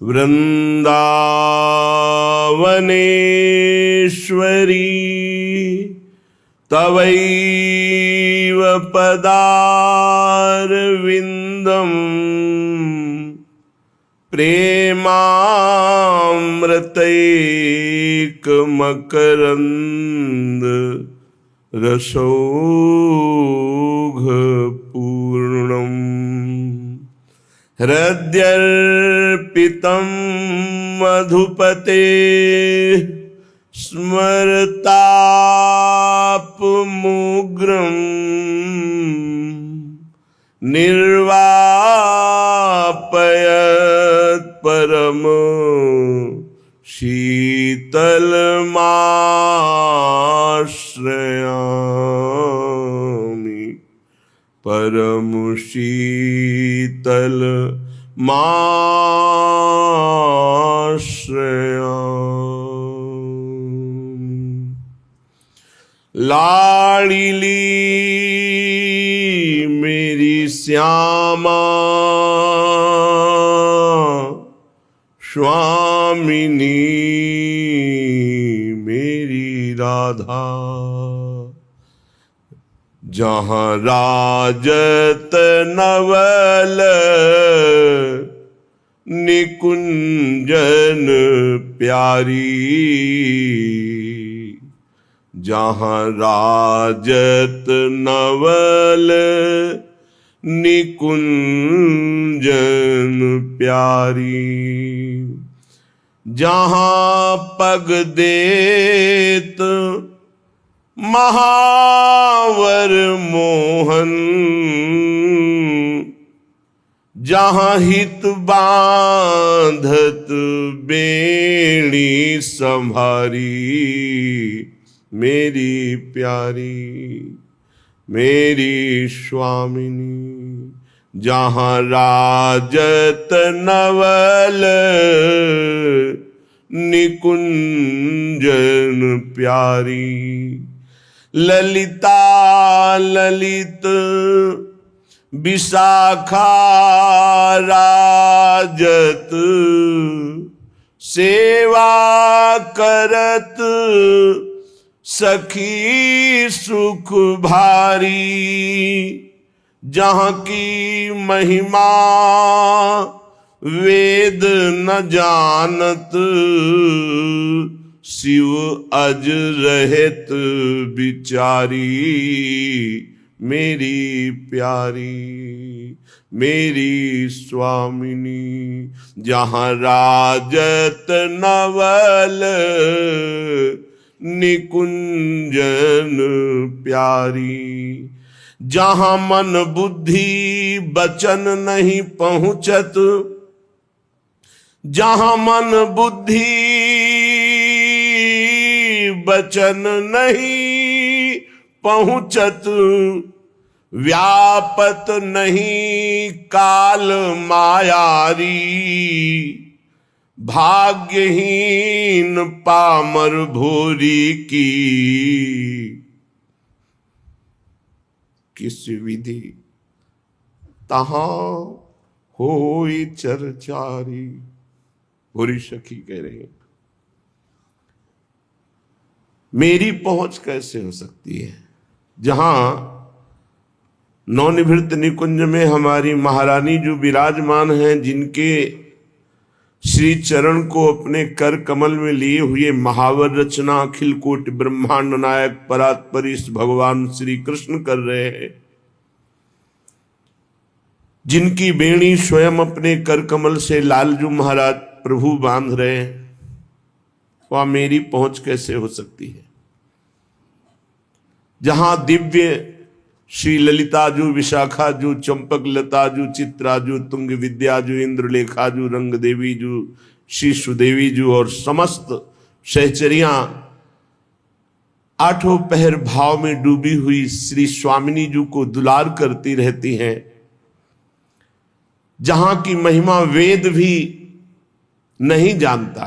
वृंदावनेश्वरी तवैव पदारविंदम प्रेमामृतैकमकरंद रसौघपूर्णम् हृद्यर्पितं मधुपते स्मरतापमुग्रं निर्वापयत् परम शीतलमाश्रयामि परम शीतल माश्रयामि। लाड़िली मेरी श्यामा स्वामिनी मेरी राधा जहाँ राजत नवल निकुंजन प्यारी जहाँ राजत नवल निकुंजन प्यारी जहाँ पग देत महावर मोहन जहाँ हित बांधत बेड़ी संभारी मेरी प्यारी मेरी स्वामिनी जहाँ राजत नवल निकुंजन प्यारी ललिता ललित विशाखा राजत सेवा करत सखी सुख भारी जहाँ की महिमा वेद न जानत शिव अज रहत बिचारी मेरी प्यारी मेरी स्वामिनी जहाँ राजत नवल निकुंजन प्यारी जहाँ मन बुद्धि बचन नहीं पहुँचत जहाँ मन बुद्धि बचन नहीं पहुँचत व्यापत नहीं काल मायारी भाग्यहीन पामर भोरी की किस विधि तहां होई चरचारी। भोरी सखी कह रहे हैं मेरी पहुंच कैसे हो सकती है जहां नवनिभृत निकुंज में हमारी महारानी जो विराजमान हैं जिनके श्री चरण को अपने कर कमल में लिए हुए महावर रचना अखिल कोटि ब्रह्मांड नायक परात्परीश भगवान श्री कृष्ण कर रहे हैं जिनकी बेणी स्वयं अपने कर कमल से लालजू महाराज प्रभु बांध रहे हैं वह मेरी पहुंच कैसे हो सकती है जहां दिव्य श्री ललिताजू विशाखाजू चंपक लताजू चित्राजू तुंग विद्याजू इंद्रलेखाजू रंग देवीजू श्री सुदेवीजू और समस्त सहचरियां आठों पहर भाव में डूबी हुई श्री स्वामिनी जी को दुलार करती रहती हैं जहां की महिमा वेद भी नहीं जानता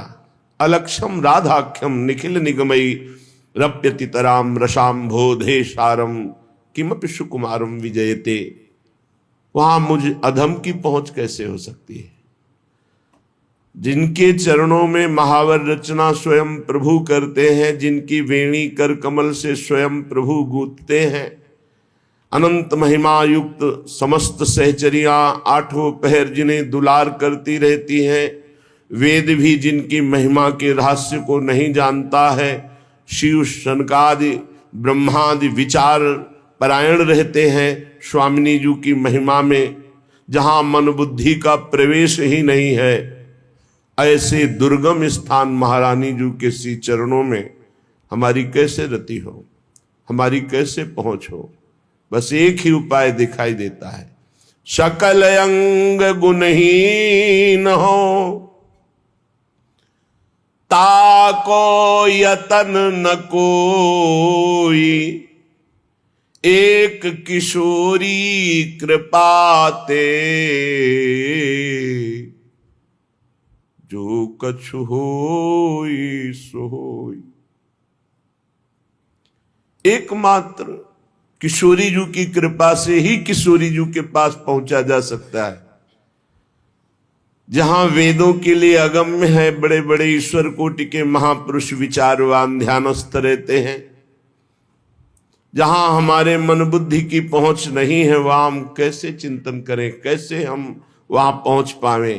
अलक्षम राधाख्यम निखिल निगमयी रप्यतितराम रसाम बोधे सारम किमपि सुकुमारम विजयते वहां मुझ अधम की पहुंच कैसे हो सकती है जिनके चरणों में महावर रचना स्वयं प्रभु करते हैं, जिनकी वेणी कर कमल से स्वयं प्रभु गूंथते हैं, अनंत महिमा युक्त समस्त सहचरियां आठों पहर जिन्हें दुलार करती रहती हैं, वेद भी जिनकी महिमा के रहस्य को नहीं जानता है, शिव शनकादि ब्रह्मादि विचार परायण रहते हैं स्वामिनी जी की महिमा में, जहां मन बुद्धि का प्रवेश ही नहीं है, ऐसे दुर्गम स्थान महारानी जी के श्री चरणों में हमारी कैसे रति हो, हमारी कैसे पहुंच हो। बस एक ही उपाय दिखाई देता है, सकल अंग गुणहीन हो, ताको यतन न कोई, एक किशोरी कृपाते, जो कछु होई सो होई। एकमात्र किशोरी जी की कृपा से ही किशोरी जी के पास पहुंचा जा सकता है। जहां वेदों के लिए अगम्य है, बड़े बड़े ईश्वर कोटि के महापुरुष विचारवान ध्यानस्थ रहते हैं, जहां हमारे मन बुद्धि की पहुंच नहीं है, वहां हम कैसे चिंतन करें, कैसे हम वहां पहुंच पावे।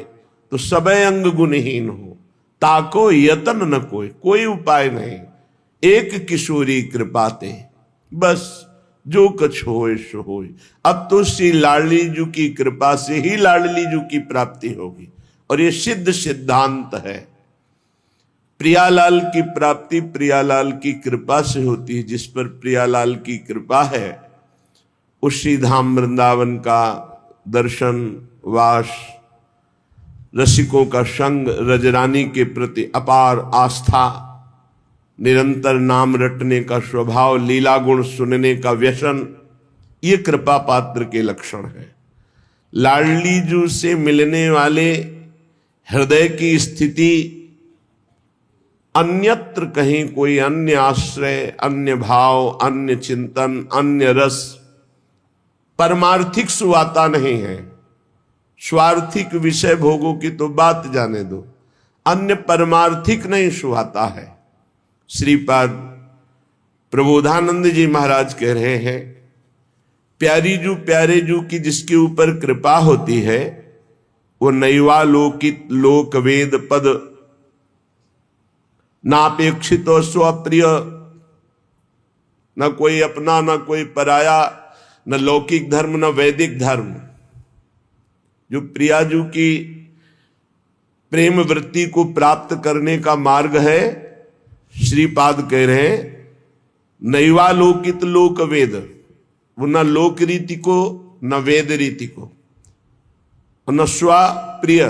तो सबे अंग गुणहीन हो, ताको यतन न कोई, कोई उपाय नहीं, एक किशोरी कृपाते, बस जो कछ होए सो होए। अब तो श्री लाडली जी की कृपा से ही लाडली जी की प्राप्ति होगी, और ये सिद्ध सिद्धांत है। प्रियालाल की प्राप्ति प्रियालाल की कृपा से होती है। जिस पर प्रियालाल की कृपा है, उसी धाम वृंदावन का दर्शन, वास, रसिकों का संग, रजरानी के प्रति अपार आस्था, निरंतर नाम रटने का स्वभाव, लीला गुण सुनने का व्यसन, ये कृपा पात्र के लक्षण है। लाडली जी से मिलने वाले हृदय की स्थिति अन्यत्र कहीं कोई अन्य आश्रय, अन्य भाव, अन्य चिंतन, अन्य रस, परमार्थिक सुवाता नहीं है। स्वार्थिक विषय भोगों की तो बात जाने दो, अन्य परमार्थिक नहीं सुहाता है। श्रीपाद प्रबोधानंद जी महाराज कह रहे हैं, प्यारी जू प्यारे जू की जिसके ऊपर कृपा होती है, वो नैवा लोकित लोक वेद पद नापेक्षित और स्वप्रिय, न कोई अपना न कोई पराया, न लौकिक धर्म न वैदिक धर्म। जो प्रियाजू की प्रेम वृत्ति को प्राप्त करने का मार्ग है, श्रीपाद कह रहे हैं, नैवा लोकित लोक वेद, वो न लोक रीति को न वेद रीति को, न स्वा प्रिय,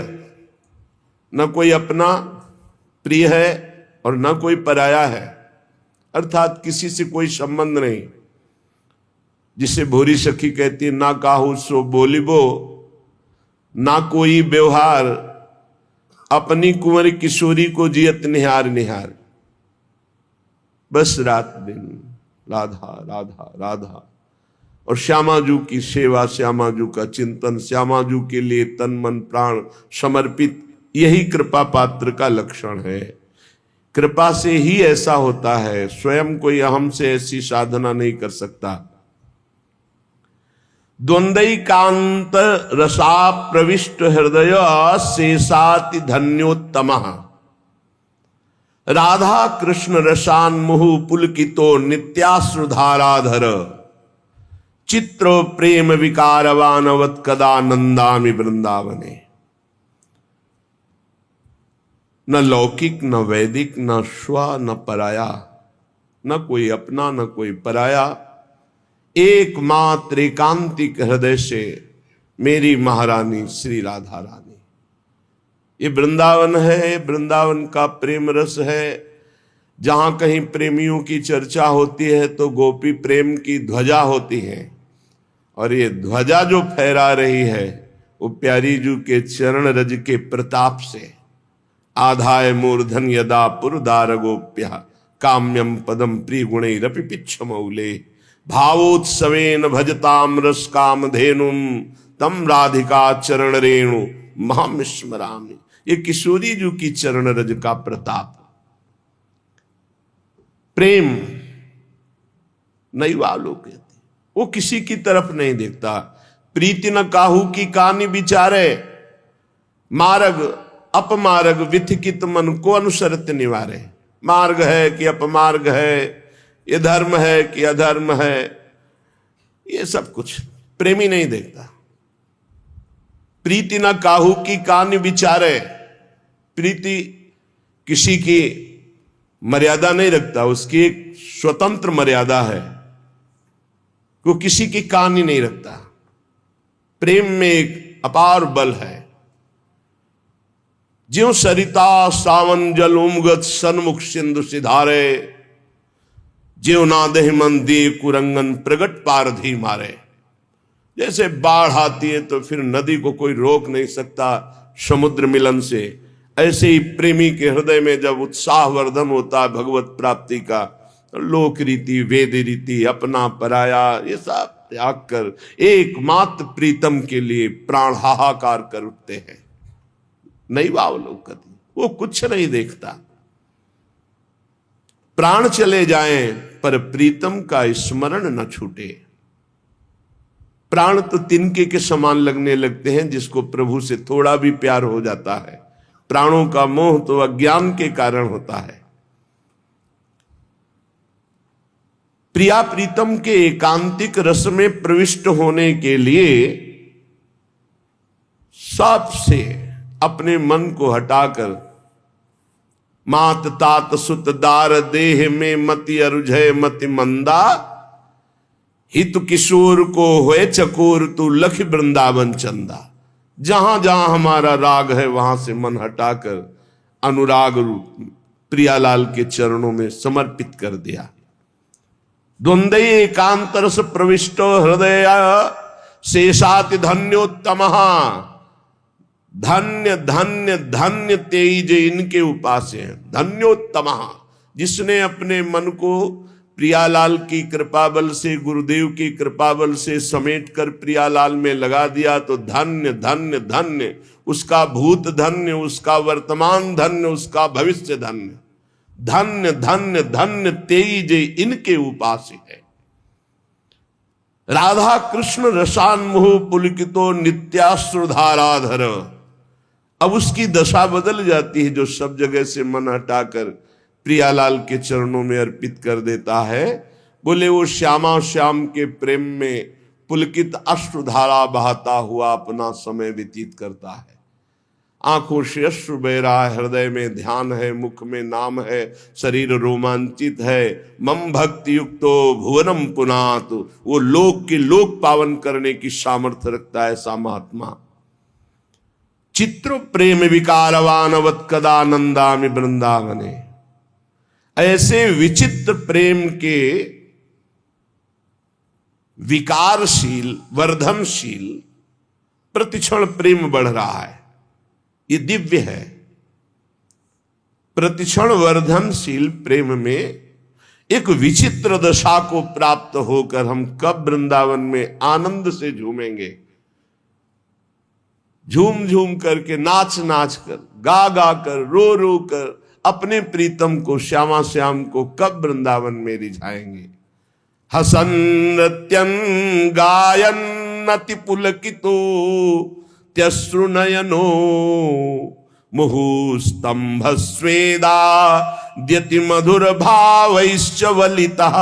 न कोई अपना प्रिय है और न कोई पराया है, अर्थात किसी से कोई संबंध नहीं। जिसे भोरी सखी कहती है, ना काहू सो बोलिबो, ना कोई व्यवहार, अपनी कुंवर किशोरी को जियत निहार निहार। बस रात दिन राधा राधा राधा, और श्यामाजू की सेवा, श्यामाजू का चिंतन, श्यामाजू के लिए तन मन प्राण समर्पित, यही कृपा पात्र का लक्षण है। कृपा से ही ऐसा होता है, स्वयं कोई अहम से ऐसी साधना नहीं कर सकता। द्वंद्वैकांत रसा प्रविष्ट हृदय शेषाति धन्योत्तम, राधा कृष्ण रसान मुहु पुलकितो नित्याश्रुधाराधर, चित्र प्रेम विकारवानवत कदा नंदामि वृंदावने। न लौकिक न वैदिक न स्व न पराया, न कोई अपना न कोई पराया, एकमात्र एकांतिक हृदय से मेरी महारानी श्री राधा रानी। ये वृंदावन है, वृंदावन का प्रेम रस है। जहां कहीं प्रेमियों की चर्चा होती है तो गोपी प्रेम की ध्वजा होती है, और ये ध्वजा जो फहरा रही है वो प्यारी जू के चरण रज के प्रताप से। आधाय मूर्धन यदा पुरदार गोप्य, काम्यम पदम प्रिय गुणैरपि पिच्छमौले, भावोत्सवेन भजताम रस काम धेनुम, तम राधिका चरण रेणु महम स्मरामि। ये किशोरी जी की चरण रज का प्रताप। प्रेम नहीं वालों कहते, वो किसी की तरफ नहीं देखता। प्रीति न काहू की कहानी विचारे, मार्ग अपमार्ग विथिकित मन को अनुसरत निवारे। मार्ग है कि अपमार्ग है, ये धर्म है कि अधर्म है, ये सब कुछ प्रेमी नहीं देखता। प्रीति न काहू की कहानी विचारे, प्रीति किसी की मर्यादा नहीं रखता, उसकी एक स्वतंत्र मर्यादा है, वो किसी की कहानी नहीं रखता। प्रेम में एक अपार बल है। ज्यों सरिता सावन जल उमगत सन्मुख सिंधु सिधारे, ज्यों नादहि मन दे कुरंगन प्रगट पारधी मारे। जैसे बाढ़ आती है तो फिर नदी को कोई रोक नहीं सकता समुद्र मिलन से, ऐसे ही प्रेमी के हृदय में जब उत्साह वर्धन होता है भगवत प्राप्ति का, लोक रीति वेद रीति अपना पराया ये सब त्याग कर एकमात्र प्रीतम के लिए प्राण हाहाकार कर उठते हैं। नहीं वावलोकति, वो कुछ नहीं देखता। प्राण चले जाएं पर प्रीतम का स्मरण न छूटे। प्राण तो तिनके के समान लगने लगते हैं जिसको प्रभु से थोड़ा भी प्यार हो जाता है। प्राणों का मोह तो अज्ञान के कारण होता है। प्रिया प्रीतम के एकांतिक रस में प्रविष्ट होने के लिए सबसे अपने मन को हटाकर मात तात सुत दार देह में मति अरुझय मति मंदा, हित किशोर को होए चकोर तू लख वृंदावन चंदा। जहां जहां हमारा राग है वहां से मन हटाकर अनुराग रूप प्रियालाल के चरणों में समर्पित कर दिया। द्वंद्व एकांत रस प्रविष्टो हृदय शेषाति धन्योत्तम। धन्य धन्य धन्य तेज इनके उपास्य हैं। धन्योत्तम, जिसने अपने मन को प्रियालाल की कृपा बल से, गुरुदेव की कृपा बल से समेट कर प्रियालाल में लगा दिया, तो धन्य धन्य धन्य, उसका भूत धन्य, उसका वर्तमान धन्य, उसका भविष्य धन्य। धन्य धन्य धन्य तेज इनके उपास्य है। राधा कृष्ण रसान्मुह पुलकितो नित्याश्रुधाराधर। अब उसकी दशा बदल जाती है जो सब जगह से मन हटाकर प्रियालाल के चरणों में अर्पित कर देता है। बोले वो श्यामा श्याम के प्रेम में पुलकित अश्रुधारा बहाता हुआ अपना समय व्यतीत करता है। आंखों से अश्रु बह रहा है, हृदय में ध्यान है, मुख में नाम है, शरीर रोमांचित है। मम भक्ति युक्तो भुवनम पुनात, वो लोक के लोक पावन करने की सामर्थ्य रखता है ऐसा महात्मा। चित्र प्रेम विकारवानवत कदा नंदामि वृंदावने। ऐसे विचित्र प्रेम के विकारशील वर्धनशील प्रतिक्षण प्रेम बढ़ रहा है। ये दिव्य है। प्रतिक्षण वर्धनशील प्रेम में एक विचित्र दशा को प्राप्त होकर हम कब वृंदावन में आनंद से झूमेंगे। झूम झूम करके, नाच नाच कर, गा गा कर, रो रो कर अपने प्रीतम को, श्यामा श्याम को कब वृंदावन में रिझाएंगे। हसन नृत्यन गायन अति पुलकितो त्यश्रुनयनो मुहुस्तंभ स्वेदा द्यति मधुर भावैश्च वलितः।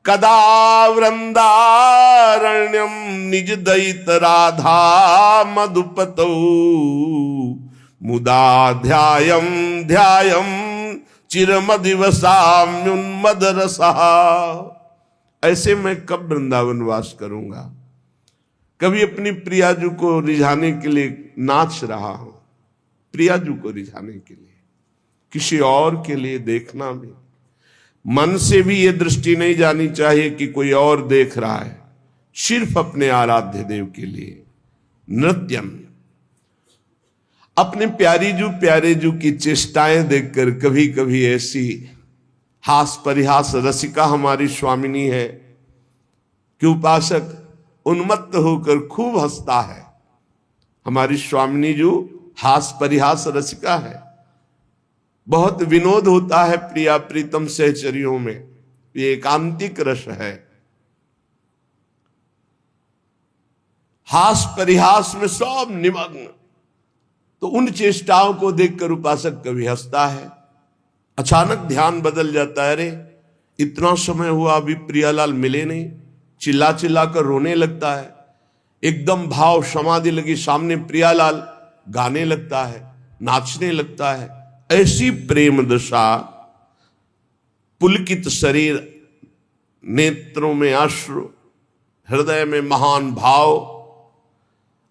कदा वृंदारण्यम निज दयित राधा मधुपतौ मुदा ध्यायम ध्यायम चिरमदिवसाम्युन्मद रसः। ऐसे मैं कब वृंदावन वास करूंगा। कभी अपनी प्रियाजू को रिझाने के लिए नाच रहा हूं, प्रियाजू को रिझाने के लिए, किसी और के लिए देखना भी। मन से भी ये दृष्टि नहीं जानी चाहिए कि कोई और देख रहा है, सिर्फ अपने आराध्य देव के लिए। नृत्यम, अपने प्यारे जू की चेष्टाएं देखकर कभी कभी ऐसी हास परिहास रसिका हमारी स्वामिनी है कि उपासक उन्मत्त होकर खूब हंसता है। हमारी स्वामिनी जो हास परिहास रसिका है, बहुत विनोद होता है प्रिया प्रीतम सहचरियों में, ये एकांतिक रस है। हास परिहास में सब निमग्न, तो उन चेष्टाओं को देखकर उपासक कभी हंसता है। अचानक ध्यान बदल जाता है, अरे इतना समय हुआ अभी प्रियालाल मिले नहीं, चिल्ला चिल्ला कर रोने लगता है। एकदम भाव समाधि लगी, सामने प्रियालाल गाने लगता है, नाचने लगता है। ऐसी प्रेम दशा, पुलकित शरीर, नेत्रों में अश्रु, हृदय में महान भाव,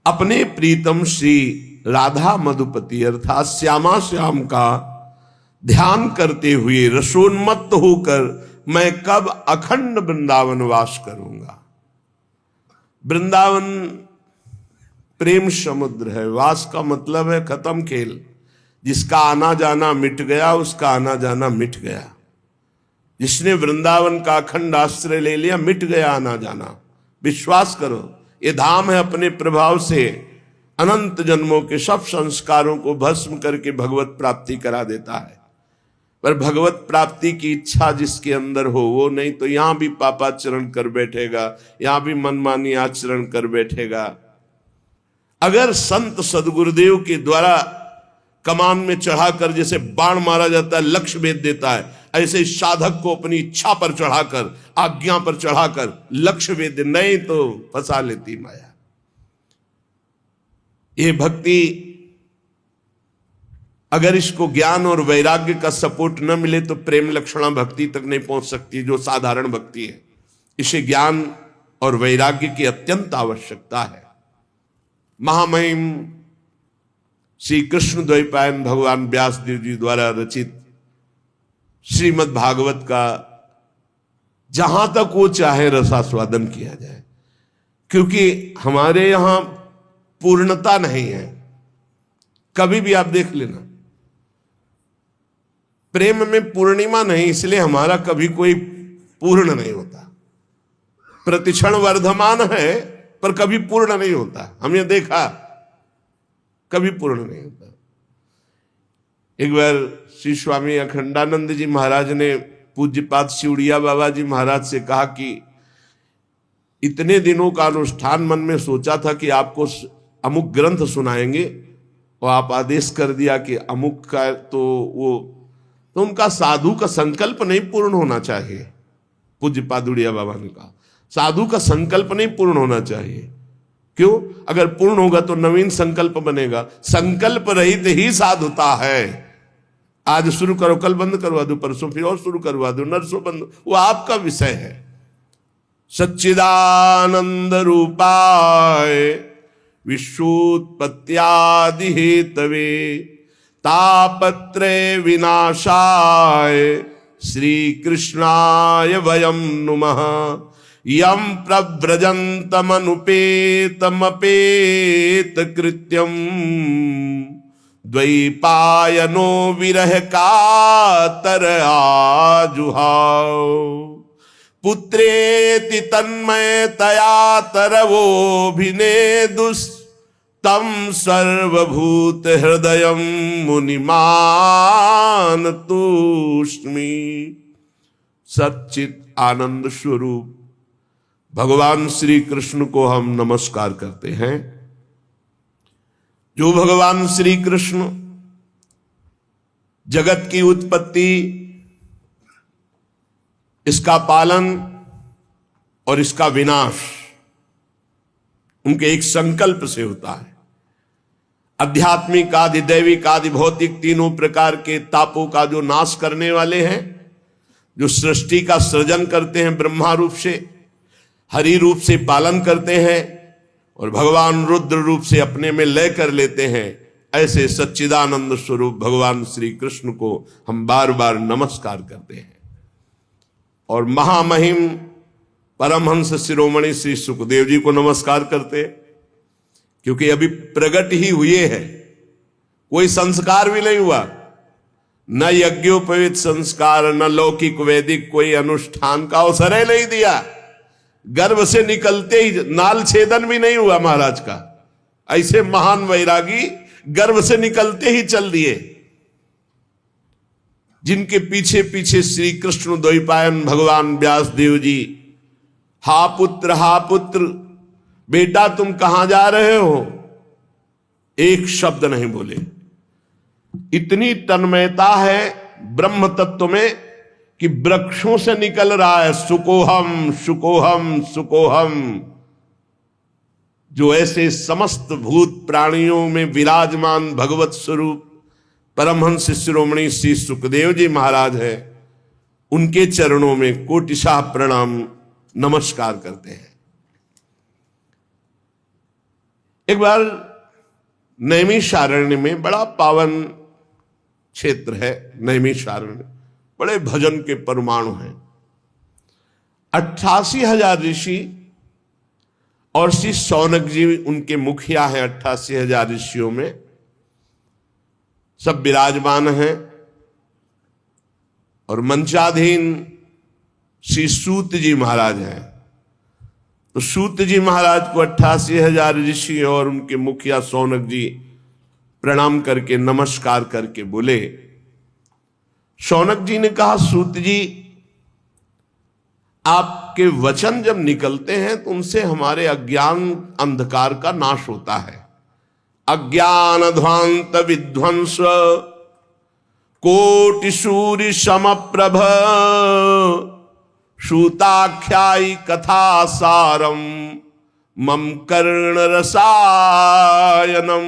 अपने प्रीतम श्री राधा मधुपति अर्थात श्यामा श्याम का ध्यान करते हुए रसोन्मत्त होकर मैं कब अखंड वृंदावन वास करूंगा। वृंदावन प्रेम समुद्र है, वास का मतलब है खत्म खेल। जिसका आना जाना मिट गया, उसका आना जाना मिट गया। जिसने वृंदावन का अखंड आश्रय ले लिया, मिट गया आना जाना। विश्वास करो, ये धाम है अपने प्रभाव से अनंत जन्मों के सब संस्कारों को भस्म करके भगवत प्राप्ति करा देता है। पर भगवत प्राप्ति की इच्छा जिसके अंदर हो वो नहीं तो यहां भी पापाचरण कर बैठेगा, यहां भी मनमानी आचरण कर बैठेगा। अगर संत सदगुरुदेव के द्वारा कमान में चढ़ाकर जैसे बाण मारा जाता है, लक्ष्य भेद देता है, ऐसे साधक को अपनी इच्छा पर चढ़ाकर, आज्ञा पर चढ़ाकर लक्ष्य भेद, नहीं तो फंसा लेती माया। ये भक्ति अगर इसको ज्ञान और वैराग्य का सपोर्ट न मिले तो प्रेम लक्षणा भक्ति तक नहीं पहुंच सकती, जो साधारण भक्ति है। इसे ज्ञान और वैराग्य की अत्यंत आवश्यकता है। महामहिम श्री कृष्ण द्वैपायन भगवान व्यासदेव जी द्वारा रचित श्रीमद् भागवत का जहां तक वो चाहे रसास्वादन किया जाए, क्योंकि हमारे यहां पूर्णता नहीं है। कभी भी आप देख लेना, प्रेम में पूर्णिमा नहीं, इसलिए हमारा कभी कोई पूर्ण नहीं होता। प्रतिक्षण वर्धमान है पर कभी पूर्ण नहीं होता। हमने देखा कभी पूर्ण नहीं होता। एक बार श्री स्वामी अखंडानंद जी महाराज ने पूज्यपाद शिवड़िया बाबा जी महाराज से कहा कि इतने दिनों का अनुष्ठान मन में सोचा था कि आपको अमुक ग्रंथ सुनाएंगे और आप आदेश कर दिया कि अमुक का, तो उनका साधु का संकल्प नहीं पूर्ण होना चाहिए। पूज्यपाद उड़िया बाबा ने कहा साधु का संकल्प नहीं पूर्ण होना चाहिए। क्यों? अगर पूर्ण होगा तो नवीन संकल्प बनेगा। संकल्प रहित ही साधुता है। आज शुरू करो, कल बंद करवा दो, परसों फिर और शुरू करवा दो, नरसों बंद, वो आपका विषय है। सच्चिदानंद रूपाय विश्वोत्पत्त्यादि हेतवे तापत्रय विनाशाय श्री कृष्णाय वयं नुमः। यम प्रव्रजन्तमनुपेतमपेत कृत्यम द्वैपायनो विरह कातर आजुहाव। पुत्रेति तन्मयतया तरवोभिनेदुस् तम सर्वभूत हृदयं मुनिमान तूष्मी। सच्चित आनंद स्वरूप भगवान श्री कृष्ण को हम नमस्कार करते हैं। जो भगवान श्री कृष्ण जगत की उत्पत्ति, इसका पालन और इसका विनाश उनके एक संकल्प से होता है। आध्यात्मिक आदि दैविक आदि भौतिक तीनों प्रकार के तापों का जो नाश करने वाले हैं, जो सृष्टि का सृजन करते हैं, ब्रह्मा रूप से हरि रूप से पालन करते हैं और भगवान रुद्र रूप से अपने में लय कर लेते हैं, ऐसे सच्चिदानंद स्वरूप भगवान श्री कृष्ण को हम बार बार नमस्कार करते हैं। और महामहिम परमहंस शिरोमणि श्री सुखदेव जी को नमस्कार करते, क्योंकि अभी प्रकट ही हुए हैं, कोई संस्कार भी नहीं हुआ, न यज्ञोपवीत संस्कार, न लौकिक वैदिक कोई अनुष्ठान का अवसर ही नहीं दिया। गर्भ से निकलते ही नाल छेदन भी नहीं हुआ महाराज का। ऐसे महान वैरागी गर्भ से निकलते ही चल दिए, जिनके पीछे पीछे श्री कृष्ण द्वैपायन भगवान व्यास देव जी, हा पुत्र बेटा तुम कहां जा रहे हो, एक शब्द नहीं बोले। इतनी तन्मयता है ब्रह्म तत्व में कि वृक्षों से निकल रहा है सुकोहम सुकोहम सुकोहम। जो ऐसे समस्त भूत प्राणियों में विराजमान भगवत स्वरूप परमहंस शिरोमणि श्री सुखदेव जी महाराज है, उनके चरणों में कोटिशाह प्रणाम नमस्कार करते हैं। एक बार नैमिषारण्य में, बड़ा पावन क्षेत्र है नैमिषारण्य, बड़े भजन के परमाणु हैं। 88,000 ऋषि और श्री शौनक जी उनके मुखिया हैं। 88,000 ऋषियों में सब विराजमान हैं और मंचाधीन श्री सूत जी महाराज हैं। तो सूत जी महाराज को 88,000 ऋषि और उनके मुखिया शौनक जी प्रणाम करके नमस्कार करके बोले। शौनक जी ने कहा, सूत जी आपके वचन जब निकलते हैं तो उनसे हमारे अज्ञान अंधकार का नाश होता है। अज्ञान ध्वांत विध्वंस कोटि सूर्य समप्रभ सूताख्यायी कथा सारम मम कर्ण रसायनम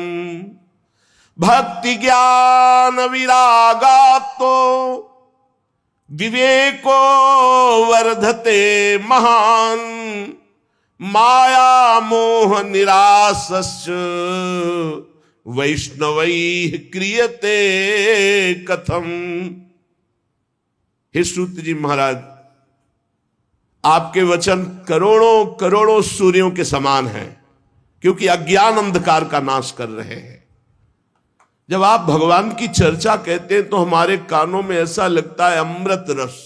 भक्ति ज्ञान विरागातो विवेको वर्धते महान माया मोह निरासस्य वैष्णवैः क्रियते कथम। हे सूत जी महाराज, आपके वचन करोड़ों करोड़ों सूर्यों के समान हैं, क्योंकि अज्ञान अंधकार का नाश कर रहे हैं। जब आप भगवान की चर्चा कहते हैं तो हमारे कानों में ऐसा लगता है अमृत रस।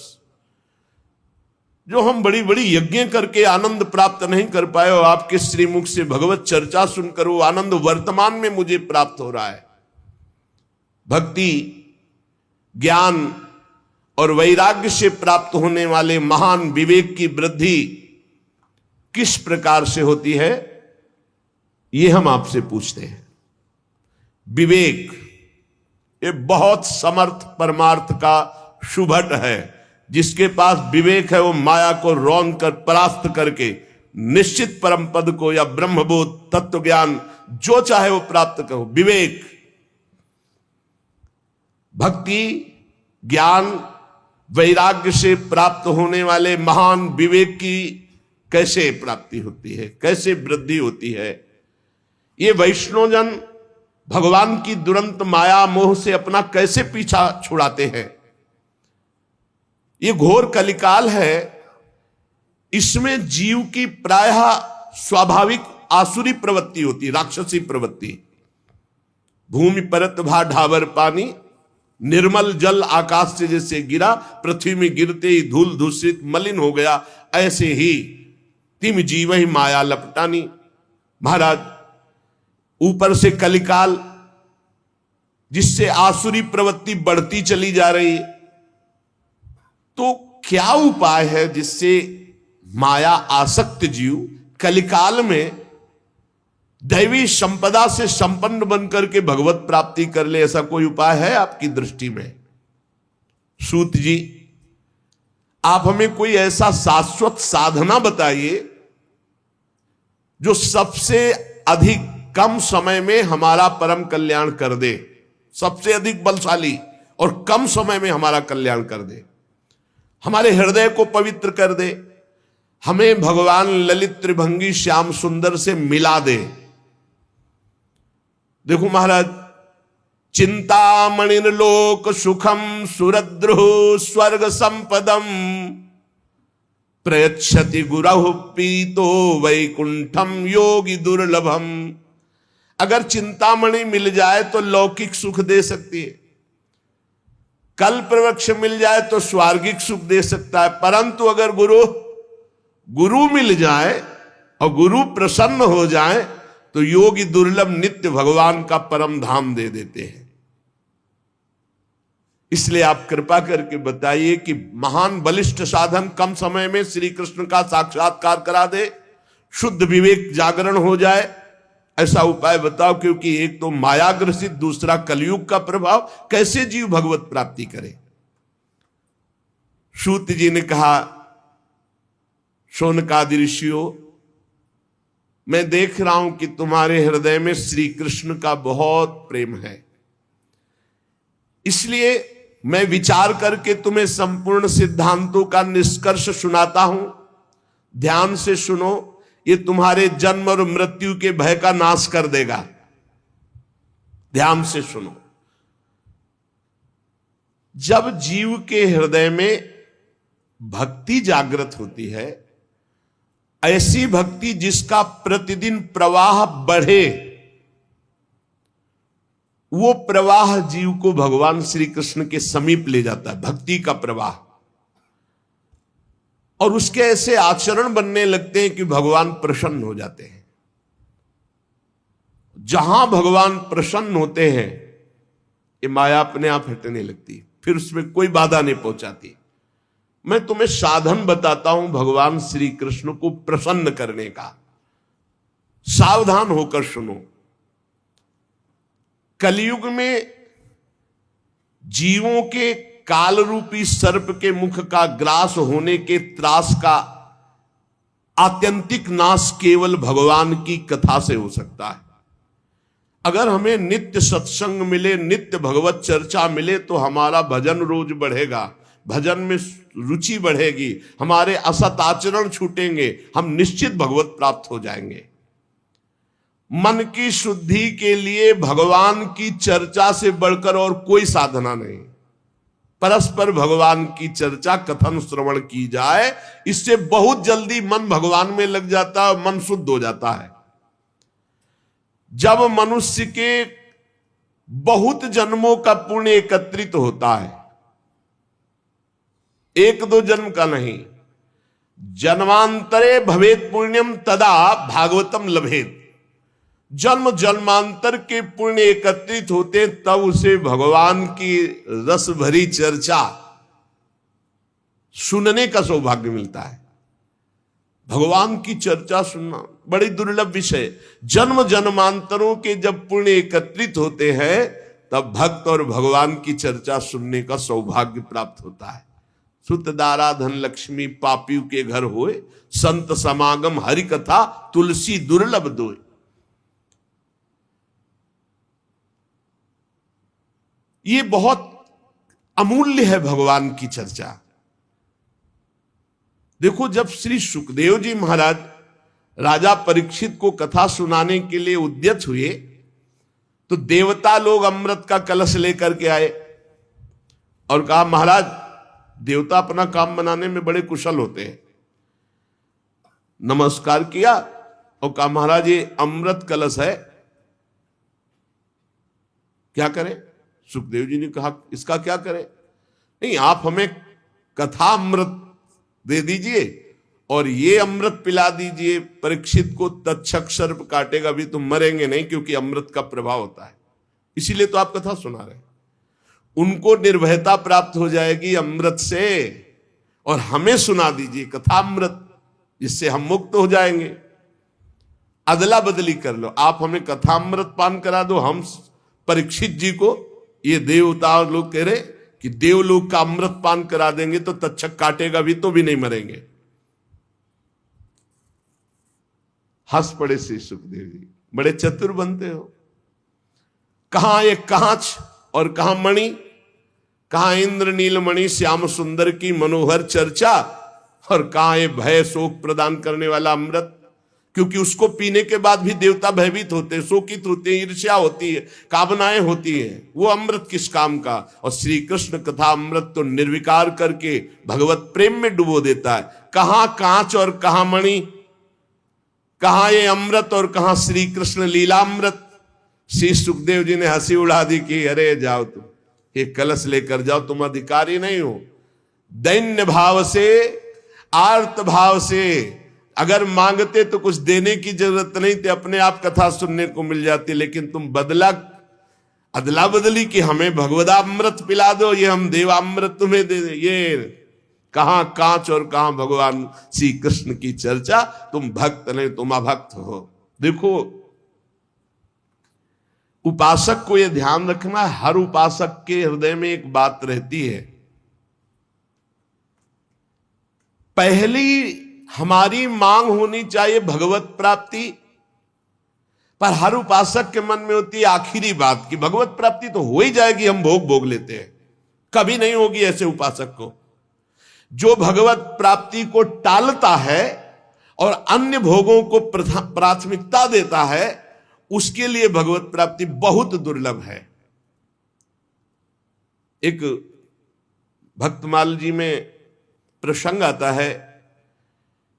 जो हम बड़ी बड़ी यज्ञ करके आनंद प्राप्त नहीं कर पाए, और आपके श्रीमुख से भगवत चर्चा सुनकर वो आनंद वर्तमान में मुझे प्राप्त हो रहा है। भक्ति ज्ञान और वैराग्य से प्राप्त होने वाले महान विवेक की वृद्धि किस प्रकार से होती है, ये हम आपसे पूछते हैं। विवेक ये बहुत समर्थ परमार्थ का शुभट है। जिसके पास विवेक है वो माया को रौंद कर परास्त करके निश्चित परम पद को या ब्रह्मबोध तत्व ज्ञान जो चाहे वो प्राप्त करो। विवेक, भक्ति ज्ञान वैराग्य से प्राप्त होने वाले महान विवेक की कैसे प्राप्ति होती है, कैसे वृद्धि होती है। ये वैष्णवजन भगवान की दुरंत माया मोह से अपना कैसे पीछा छुड़ाते हैं। ये घोर कलिकाल है, इसमें जीव की प्रायः स्वाभाविक आसुरी प्रवृत्ति होती, राक्षसी प्रवृत्ति। भूमि परत भा ढाबर पानी, निर्मल जल आकाश से जैसे गिरा, पृथ्वी में गिरते ही धूल दूषित मलिन हो गया, ऐसे ही तिम जीव ही माया लपटानी। महाराज, ऊपर से कलिकाल जिससे आसुरी प्रवृत्ति बढ़ती चली जा रही, तो क्या उपाय है जिससे माया आसक्त जीव कलिकाल में दैवी संपदा से संपन्न बनकर के भगवत प्राप्ति कर ले? ऐसा कोई उपाय है आपकी दृष्टि में? सूत जी, आप हमें कोई ऐसा शाश्वत साधना बताइए जो सबसे अधिक कम समय में हमारा परम कल्याण कर दे, सबसे अधिक बलशाली और कम समय में हमारा कल्याण कर दे, हमारे हृदय को पवित्र कर दे, हमें भगवान ललित त्रिभंगी श्याम सुंदर से मिला दे। देखो महाराज, चिंतामणिर्लोक सुखम सुरद्रुः स्वर्ग संपदम प्रयच्छति गुरहु पीतो वैकुंठम योगी दुर्लभम। अगर चिंतामणि मिल जाए तो लौकिक सुख दे सकती है, कल्प वृक्ष मिल जाए तो स्वार्गिक सुख दे सकता है, परंतु अगर गुरु मिल जाए और गुरु प्रसन्न हो जाए तो योगी दुर्लभ नित्य भगवान का परम धाम दे देते हैं। इसलिए आप कृपा करके बताइए कि महान बलिष्ठ साधन कम समय में श्री कृष्ण का साक्षात्कार करा दे, शुद्ध विवेक जागरण हो जाए, ऐसा उपाय बताओ। क्योंकि एक तो माया ग्रसित, दूसरा कलयुग का प्रभाव, कैसे जीव भगवत प्राप्ति करे। सूत जी ने कहा, शौनकादि ऋषियों, मैं देख रहा हूं कि तुम्हारे हृदय में श्री कृष्ण का बहुत प्रेम है, इसलिए मैं विचार करके तुम्हें संपूर्ण सिद्धांतों का निष्कर्ष सुनाता हूं। ध्यान से सुनो, ये तुम्हारे जन्म और मृत्यु के भय का नाश कर देगा। ध्यान से सुनो। जब जीव के हृदय में भक्ति जागृत होती है, ऐसी भक्ति जिसका प्रतिदिन प्रवाह बढ़े, वो प्रवाह जीव को भगवान श्री कृष्ण के समीप ले जाता है, भक्ति का प्रवाह। और उसके ऐसे आचरण बनने लगते हैं कि भगवान प्रसन्न हो जाते हैं। जहां भगवान प्रसन्न होते हैं, ये माया अपने आप हटने लगती, फिर उसमें कोई बाधा नहीं पहुंचाती। मैं तुम्हें साधन बताता हूं भगवान श्री कृष्ण को प्रसन्न करने का। सावधान होकर सुनो। कलयुग में जीवों के काल रूपी सर्प के मुख का ग्रास होने के त्रास का आत्यंतिक नाश केवल भगवान की कथा से हो सकता है। अगर हमें नित्य सत्संग मिले, नित्य भगवत चर्चा मिले, तो हमारा भजन रोज बढ़ेगा, भजन में रुचि बढ़ेगी, हमारे असत आचरण छूटेंगे, हम निश्चित भगवत प्राप्त हो जाएंगे। मन की शुद्धि के लिए भगवान की चर्चा से बढ़कर और कोई साधना नहीं। परस्पर भगवान की चर्चा, कथन श्रवण की जाए, इससे बहुत जल्दी मन भगवान में लग जाता है, मन शुद्ध हो जाता है। जब मनुष्य के बहुत जन्मों का पुण्य एकत्रित होता है, एक दो जन्म का नहीं, जन्मांतरे भवेत पुण्यम तदा भागवतम लभेत। जन्म जन्मांतर के पुण्य एकत्रित होते, तब उसे भगवान की रस भरी चर्चा सुनने का सौभाग्य मिलता है। भगवान की चर्चा सुनना बड़ी दुर्लभ विषय। जन्म जन्मांतरों के जब पुण्य एकत्रित होते हैं, तब भक्त और भगवान की चर्चा सुनने का सौभाग्य प्राप्त होता है। सुत दारा धन लक्ष्मी पापियों के घर होए, संत समागम हरि कथा तुलसी दुर्लभ दोय। ये बहुत अमूल्य है भगवान की चर्चा। देखो, जब श्री सुखदेव जी महाराज राजा परीक्षित को कथा सुनाने के लिए उद्यत हुए, तो देवता लोग अमृत का कलश लेकर के आए और कहा, महाराज, देवता अपना काम बनाने में बड़े कुशल होते हैं। नमस्कार किया और कहा, महाराज, ये अमृत कलश है, क्या करें? सुखदेव जी ने कहा, इसका क्या करें? नहीं, आप हमें कथा अमृत दे दीजिए और ये अमृत पिला दीजिए परीक्षित को, तक्षक सर्प काटेगा भी, तुम मरेंगे नहीं, क्योंकि अमृत का प्रभाव होता है। इसीलिए तो आप कथा सुना रहे हैं। उनको निर्भयता प्राप्त हो जाएगी अमृत से, और हमें सुना दीजिए कथा अमृत, जिससे हम मुक्त हो जाएंगे। अदला बदली कर लो, आप हमें कथा अमृत पान करा दो, हम परीक्षित जी को, ये देवता लोग कह रहे कि देवलोक का अमृत पान करा देंगे तो तक्षक काटेगा भी, तो भी नहीं मरेंगे। हंस पड़े श्री सुखदेव जी, बड़े चतुर बनते हो। कहां एक कांच और कहां मणि, कहां इंद्र नीलमणि श्याम सुंदर की मनोहर चर्चा, और कहां ये भय शोक प्रदान करने वाला अमृत। क्योंकि उसको पीने के बाद भी देवता भयभीत होते हैं, शोकित होते हैं, ईर्ष्या होती है, कामनाएं होती हैं। वो अमृत किस काम का? और श्री कृष्ण कथा अमृत तो निर्विकार करके भगवत प्रेम में डुबो देता है। कहां कांच और कहां मणि, कहां ये अमृत और कहां श्री कृष्ण लीलामृत। श्री सुखदेव जी ने हंसी उड़ा दी कि अरे जाओ, तुम ये कलश लेकर जाओ, तुम अधिकारी नहीं हो। दैन्य भाव से, आर्त भाव से अगर मांगते तो कुछ देने की जरूरत नहीं थी, अपने आप कथा सुनने को मिल जाती, लेकिन तुम बदला अदला बदली कि हमें भगवदामृत पिला दो, ये हम देवामृत तुम्हें दे दे। ये कहां कांच और कहां भगवान श्री कृष्ण की चर्चा। तुम भक्त नहीं, तुम अभक्त हो। देखो, उपासक को यह ध्यान रखना, हर उपासक के हृदय में एक बात रहती है। पहली हमारी मांग होनी चाहिए भगवत प्राप्ति, पर हर उपासक के मन में होती है आखिरी बात कि भगवत प्राप्ति तो हो ही जाएगी, हम भोग भोग लेते हैं। कभी नहीं होगी ऐसे उपासक को। जो भगवत प्राप्ति को टालता है और अन्य भोगों को प्राथमिकता देता है, उसके लिए भगवत प्राप्ति बहुत दुर्लभ है। एक भक्तमाल जी में प्रसंग आता है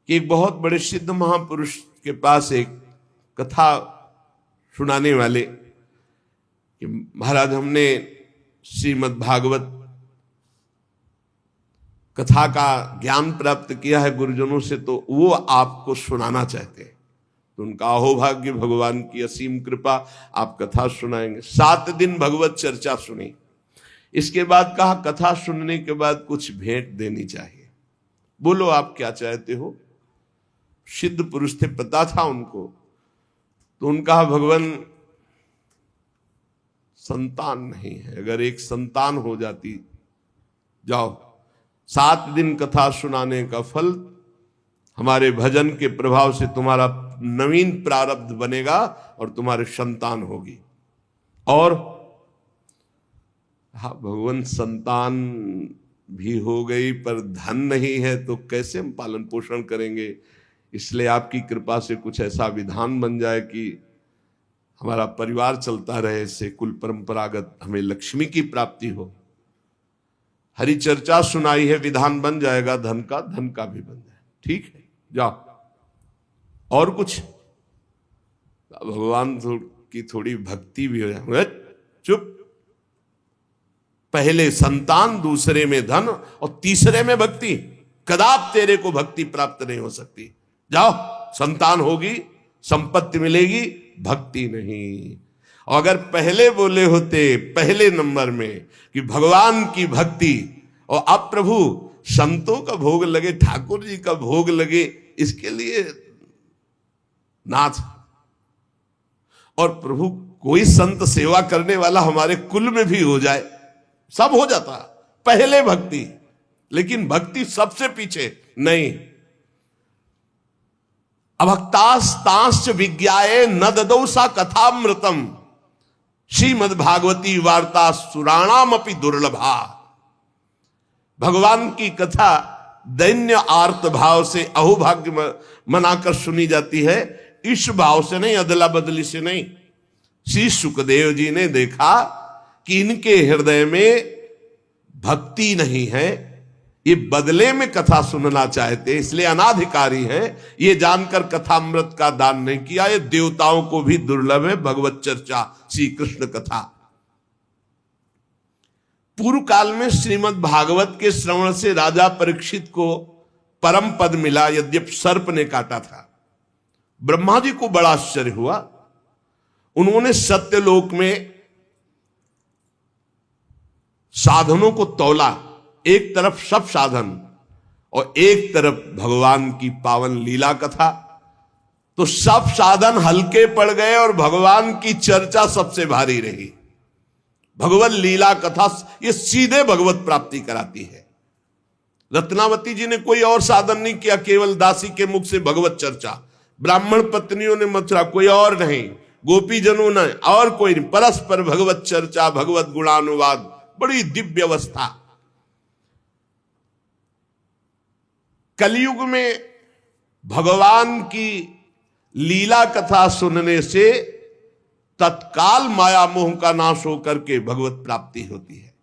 कि एक बहुत बड़े सिद्ध महापुरुष के पास एक कथा सुनाने वाले कि महाराज, हमने श्रीमद् भागवत कथा का ज्ञान प्राप्त किया है गुरुजनों से, तो वो आपको सुनाना चाहते हैं। तो उनका अहोभाग्य, भगवान की असीम कृपा, आप कथा सुनाएंगे। 7 दिन भगवत चर्चा सुनी। इसके बाद कहा, कथा सुनने के बाद कुछ भेंट देनी चाहिए, बोलो आप क्या चाहते हो। सिद्ध पुरुष थे, पता था उनको। तो उनका, भगवान संतान नहीं है, अगर एक संतान हो जाती, जाओ 7 दिन कथा सुनाने का फल हमारे भजन के प्रभाव से तुम्हारा नवीन प्रारब्ध बनेगा और तुम्हारे संतान होगी। और हाँ, भगवान संतान भी हो गई पर धन नहीं है, तो कैसे हम पालन पोषण करेंगे। इसलिए आपकी कृपा से कुछ ऐसा विधान बन जाए कि हमारा परिवार चलता रहे, इससे कुल परंपरागत हमें लक्ष्मी की प्राप्ति हो। हरि चर्चा सुनाई है, विधान बन जाएगा धन का भी बन जाए। ठीक है, जाओ। और कुछ भगवान की थोड़ी भक्ति भी हो जाए। चुप, पहले संतान, दूसरे में धन और तीसरे में भक्ति। कदाप तेरे को भक्ति प्राप्त नहीं हो सकती। जाओ, संतान होगी, संपत्ति मिलेगी, भक्ति नहीं। और अगर पहले बोले होते पहले नंबर में कि भगवान की भक्ति, और अब प्रभु संतों का भोग लगे, ठाकुर जी का भोग लगे, इसके लिए नाथ, और प्रभु कोई संत सेवा करने वाला हमारे कुल में भी हो जाए, सब हो जाता। पहले भक्ति, लेकिन भक्ति सबसे पीछे नहीं। अभक्तास्तांश्च विज्ञाये न ददौ सा कथामृतम, श्रीमद् भागवती वार्ता सुराणाम अपि दुर्लभा। भगवान की कथा दैन्य आर्त भाव से, अहोभाग्य मनाकर सुनी जाती है, इस भाव से नहीं, अदला बदली से नहीं। श्री सुखदेव जी ने देखा कि इनके हृदय में भक्ति नहीं है, ये बदले में कथा सुनना चाहते, इसलिए अनाधिकारी हैं। ये जानकर कथामृत का दान नहीं किया। ये देवताओं को भी दुर्लभ है भगवत चर्चा, श्री कृष्ण कथा। पूर्व काल में श्रीमद् भागवत के श्रवण से राजा परीक्षित को परम पद मिला, यद्यप सर्प ने काटा था। ब्रह्मा जी को बड़ा आश्चर्य हुआ। उन्होंने सत्यलोक में साधनों को तौला, एक तरफ सब साधन और एक तरफ भगवान की पावन लीला कथा। तो सब साधन हल्के पड़ गए और भगवान की चर्चा सबसे भारी रही। भगवत लीला कथा ये सीधे भगवत प्राप्ति कराती है। रत्नावती जी ने कोई और साधन नहीं किया, केवल दासी के मुख से भगवत चर्चा। ब्राह्मण पत्नियों ने मथुरा, कोई और नहीं, गोपीजनों ने और कोई नहीं, परस्पर भगवत चर्चा, भगवत गुणानुवाद, बड़ी दिव्य अवस्था। कलयुग में भगवान की लीला कथा सुनने से तत्काल माया मोह का नाश होकर के भगवत प्राप्ति होती है।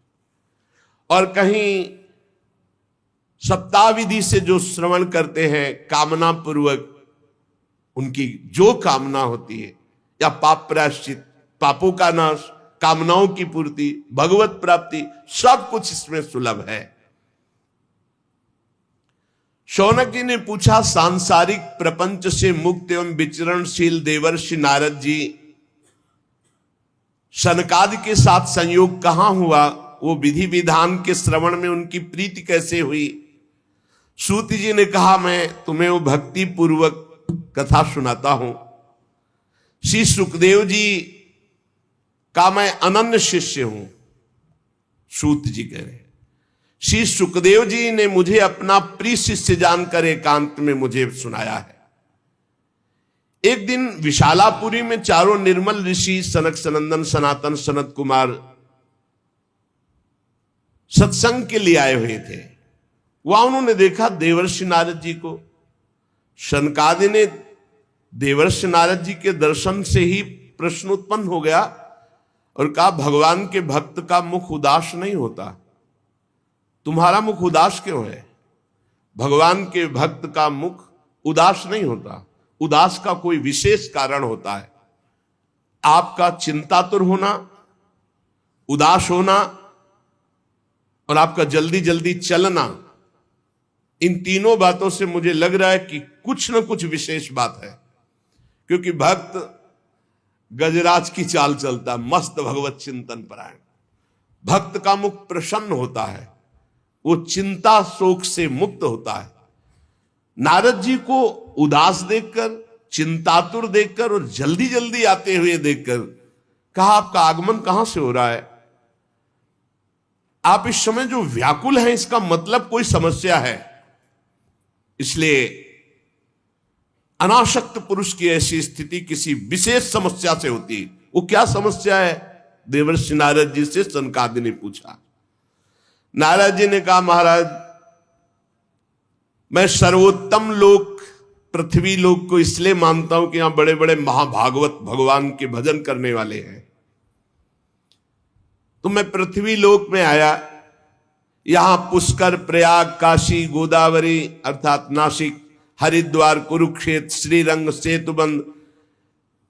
और कहीं सप्ताह विधि से जो श्रवण करते हैं कामना पूर्वक, उनकी जो कामना होती है, या पाप प्रायश्चित, पापों का नाश, कामनाओं की पूर्ति, भगवत प्राप्ति, सब कुछ इसमें सुलभ है। शौनक जी ने पूछा, सांसारिक प्रपंच से मुक्त एवं विचरणशील देवर्षि नारद जी, सनकादि के साथ संयोग कहां हुआ? वो विधि विधान के श्रवण में उनकी प्रीति कैसे हुई? सूत जी ने कहा, मैं तुम्हें वो भक्ति पूर्वक कथा सुनाता हूं। श्री सुखदेव जी का मैं अनन्य शिष्य हूं। सूत जी कह रहे, श्री सुखदेव जी ने मुझे अपना प्रिय शिष्य जानकर एकांत में मुझे सुनाया है। एक दिन विशालापुरी में चारों निर्मल ऋषि सनक सनंदन सनातन सनत कुमार सत्संग के लिए आए हुए थे। वहां उन्होंने देखा देवर्षि नारद जी को। सनकादि ने देवर्षि नारद जी के दर्शन से ही प्रश्न उत्पन्न हो गया और कहा, भगवान के भक्त का मुख उदास नहीं होता, तुम्हारा मुख उदास क्यों है? भगवान के भक्त का मुख उदास नहीं होता, उदास का कोई विशेष कारण होता है। आपका चिंतातुर होना, उदास होना और आपका जल्दी जल्दी चलना, इन तीनों बातों से मुझे लग रहा है कि कुछ न कुछ विशेष बात है। क्योंकि भक्त गजराज की चाल चलता, मस्त भगवत चिंतन परायण। भक्त का मुख प्रसन्न होता है, वो चिंता शोक से मुक्त होता है। नारद जी को उदास देखकर, चिंतातुर देखकर और जल्दी जल्दी आते हुए देखकर कहा, आपका आगमन कहां से हो रहा है? आप इस समय जो व्याकुल हैं, इसका मतलब कोई समस्या है। इसलिए अनासक्त पुरुष की ऐसी स्थिति किसी विशेष समस्या से होती है। वो क्या समस्या है? देवर्षि नारद जी से सनकादि ने पूछा। नारद जी ने कहा, महाराज, मैं सर्वोत्तम लोक पृथ्वी लोक को इसलिए मानता हूं कि यहां बड़े बड़े महाभागवत भगवान के भजन करने वाले हैं। तो मैं पृथ्वी लोक में आया। यहां पुष्कर, प्रयाग, काशी, गोदावरी अर्थात नासिक, हरिद्वार, कुरुक्षेत्र, श्रीरंग, सेतुबंद,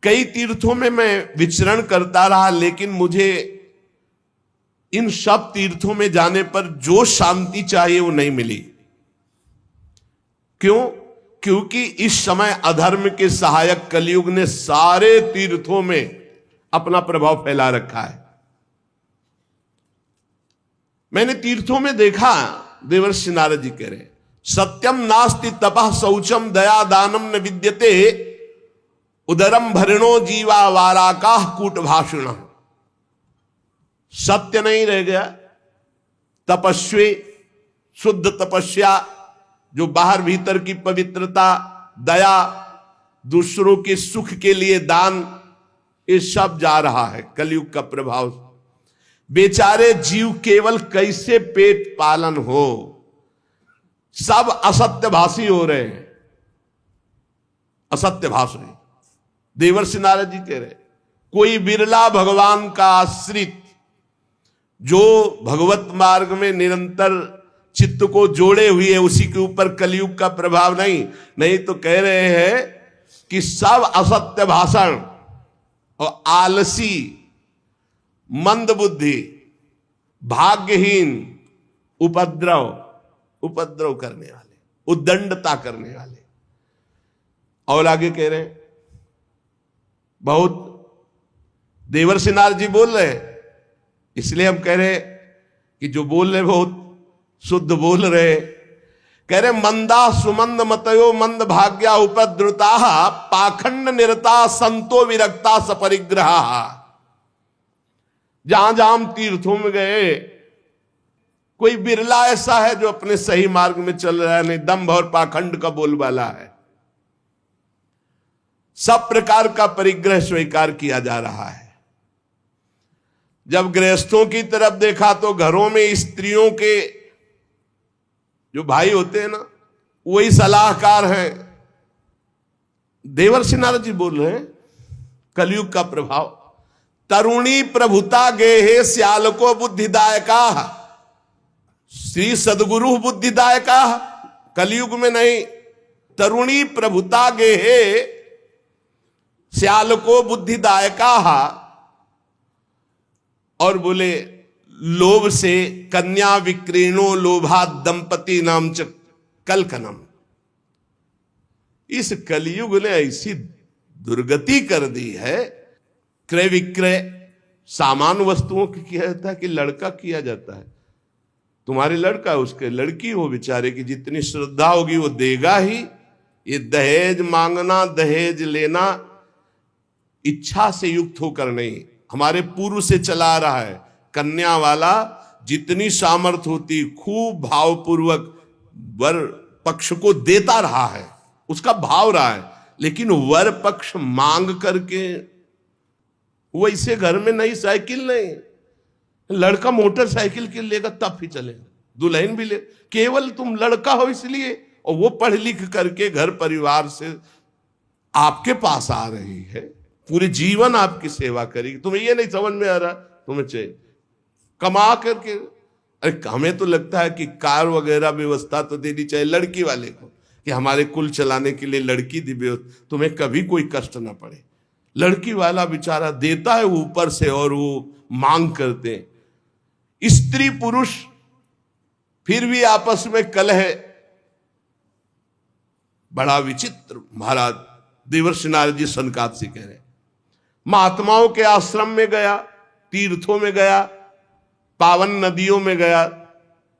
कई तीर्थों में मैं विचरण करता रहा, लेकिन मुझे इन सब तीर्थों में जाने पर जो शांति चाहिए वो नहीं मिली। क्यों? क्योंकि इस समय अधर्म के सहायक कलयुग ने सारे तीर्थों में अपना प्रभाव फैला रखा है। मैंने तीर्थों में देखा, देवर्षि नारद जी कह रहे, सत्यम नास्ति तपः शौचम दया दानम न विद्यते उदरम भरणो जीवा वाराकाह कूट भाषण। सत्य नहीं रह गया। तपस्वी, शुद्ध तपस्या, जो बाहर भीतर की पवित्रता, दया, दूसरों के सुख के लिए दान, ये सब जा रहा है कलयुग का प्रभाव। बेचारे जीव केवल कैसे पेट पालन हो, सब असत्यभाषी हो रहे हैं, असत्यभाषी। देवर्षि नारद जी कह रहे, कोई बिरला भगवान का आश्रित जो भगवत मार्ग में निरंतर चित्त को जोड़े हुए, उसी के ऊपर कलयुग का प्रभाव नहीं तो कह रहे हैं कि सब असत्य भाषण और आलसी, मंद बुद्धि, भाग्यहीन, उपद्रव करने वाले, उद्दंडता करने वाले। और आगे कह रहे हैं, बहुत देवर्षि नारद जी बोल रहे हैं, इसलिए हम कह रहे कि जो बोल रहे बहुत शुद्ध बोल रहे। कह रहे, मंदा सुमंद मतयो मंद भाग्या उपद्रुता पाखंड निरता संतो विरक्ता सपरिग्रहा। जहां जहां हम तीर्थों में गए, कोई बिरला ऐसा है जो अपने सही मार्ग में चल रहा है, नहीं दंभ और पाखंड का बोलबाला है। सब प्रकार का परिग्रह स्वीकार किया जा रहा है। जब गृहस्थों की तरफ देखा तो घरों में स्त्रियों के जो भाई होते हैं ना, वही सलाहकार हैं। देवर्षि नारद जी बोल रहे हैं, कलयुग का प्रभाव। तरुणी प्रभुता गेहे श्यालको बुद्धिदायका, श्री सदगुरु बुद्धिदायका। कलयुग में नहीं, तरुणी प्रभुता गेहे श्यालको बुद्धिदायका। और बोले, लोभ से कन्या विक्रीणो लोभा दंपति नाम च कलकनम। इस कलयुग ने ऐसी दुर्गति कर दी है, क्रय विक्रय सामान वस्तुओं की किया जाता है कि लड़का किया जाता है। तुम्हारे लड़का उसके लड़की हो, बेचारे की जितनी श्रद्धा होगी वो देगा ही। ये दहेज मांगना, दहेज लेना इच्छा से युक्त होकर नहीं, हमारे पूर्व से चला रहा है। कन्या वाला जितनी सामर्थ होती खूब भावपूर्वक वर पक्ष को देता रहा है, उसका भाव रहा है, लेकिन वर पक्ष मांग करके वैसे घर में नई साइकिल नहीं, लड़का मोटरसाइकिल के लेगा तब ही चलेगा, दुल्हन भी ले, केवल तुम लड़का हो इसलिए, और वो पढ़ लिख करके घर परिवार से आपके पास आ रही है, पूरे जीवन आपकी सेवा करेगी। तुम्हें ये नहीं समझ में आ रहा, तुम्हें चाहिए कमा करके। अरे हमें तो लगता है कि कार वगैरह व्यवस्था तो देनी चाहिए लड़की वाले को, कि हमारे कुल चलाने के लिए लड़की दी व्यवस्था, तुम्हें कभी कोई कष्ट ना पड़े। लड़की वाला बेचारा देता है ऊपर से और वो मांग करते हैं। स्त्री पुरुष फिर भी आपस में कलह, बड़ा विचित्र। महाराज देवर्षि नारद जी सनकादिक से कह रहे, महात्माओं के आश्रम में गया, तीर्थों में गया, पावन नदियों में गया,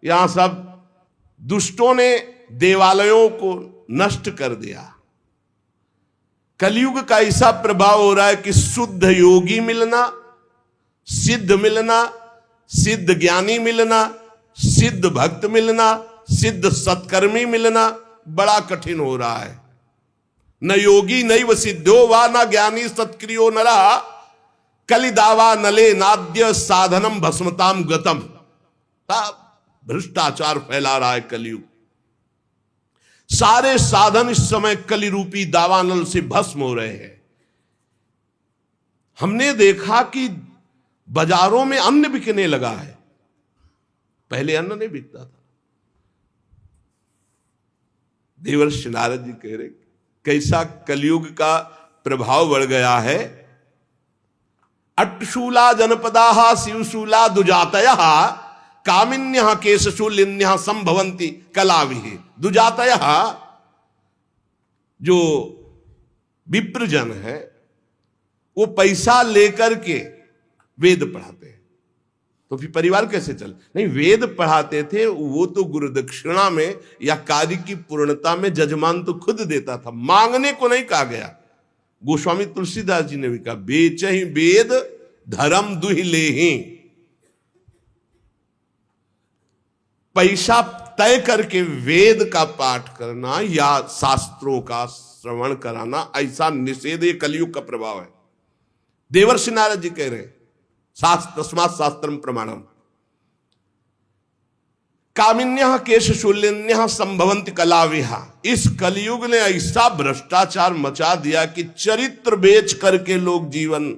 यहां सब दुष्टों ने देवालयों को नष्ट कर दिया। कलयुग का ऐसा प्रभाव हो रहा है कि शुद्ध योगी मिलना, सिद्ध मिलना, सिद्ध ज्ञानी मिलना, सिद्ध भक्त मिलना, सिद्ध सत्कर्मी मिलना बड़ा कठिन हो रहा है। न योगी नैव सिद्धो वा न ज्ञानी सत्क्रियो नरा कलिदावा नले नाद्य साधनम भस्मताम गतम। भ्रष्टाचार फैला रहा है कलयुग। सारे साधन इस समय कलि रूपी दावानल से भस्म हो रहे हैं। हमने देखा कि बाजारों में अन्न बिकने लगा है, पहले अन्न नहीं बिकता था। देवर्षि नारद जी कह रहे कैसा कलयुग का प्रभाव बढ़ गया है। अट्टशूला जनपदा शिवशूला दुजातय कामिन्य केशशूलिन्य संभवंती कलाविहि। दुजातय जो विप्रजन है वो पैसा लेकर के वेद पढ़ाते हैं, तो फिर परिवार कैसे चल? नहीं, वेद पढ़ाते थे वो तो गुरु दक्षिणा में या कार्य की पूर्णता में जजमान तो खुद देता था, मांगने को नहीं कहा गया। गोस्वामी तुलसीदास जी ने भी कहा, बेच ही वेद धर्म दुहि ले ही। पैसा तय करके वेद का पाठ करना या शास्त्रों का श्रवण कराना, ऐसा निषेध ये कलयुग का प्रभाव है। देवर्षि नारद जी कह रहे हैं शास्त्र तस्मात् शास्त्रम प्रमाणम कामिन्यः केशशूलिन्यः संभवन्ति कलाविहा। इस कलयुग ने ऐसा भ्रष्टाचार मचा दिया कि चरित्र बेच करके लोग जीवन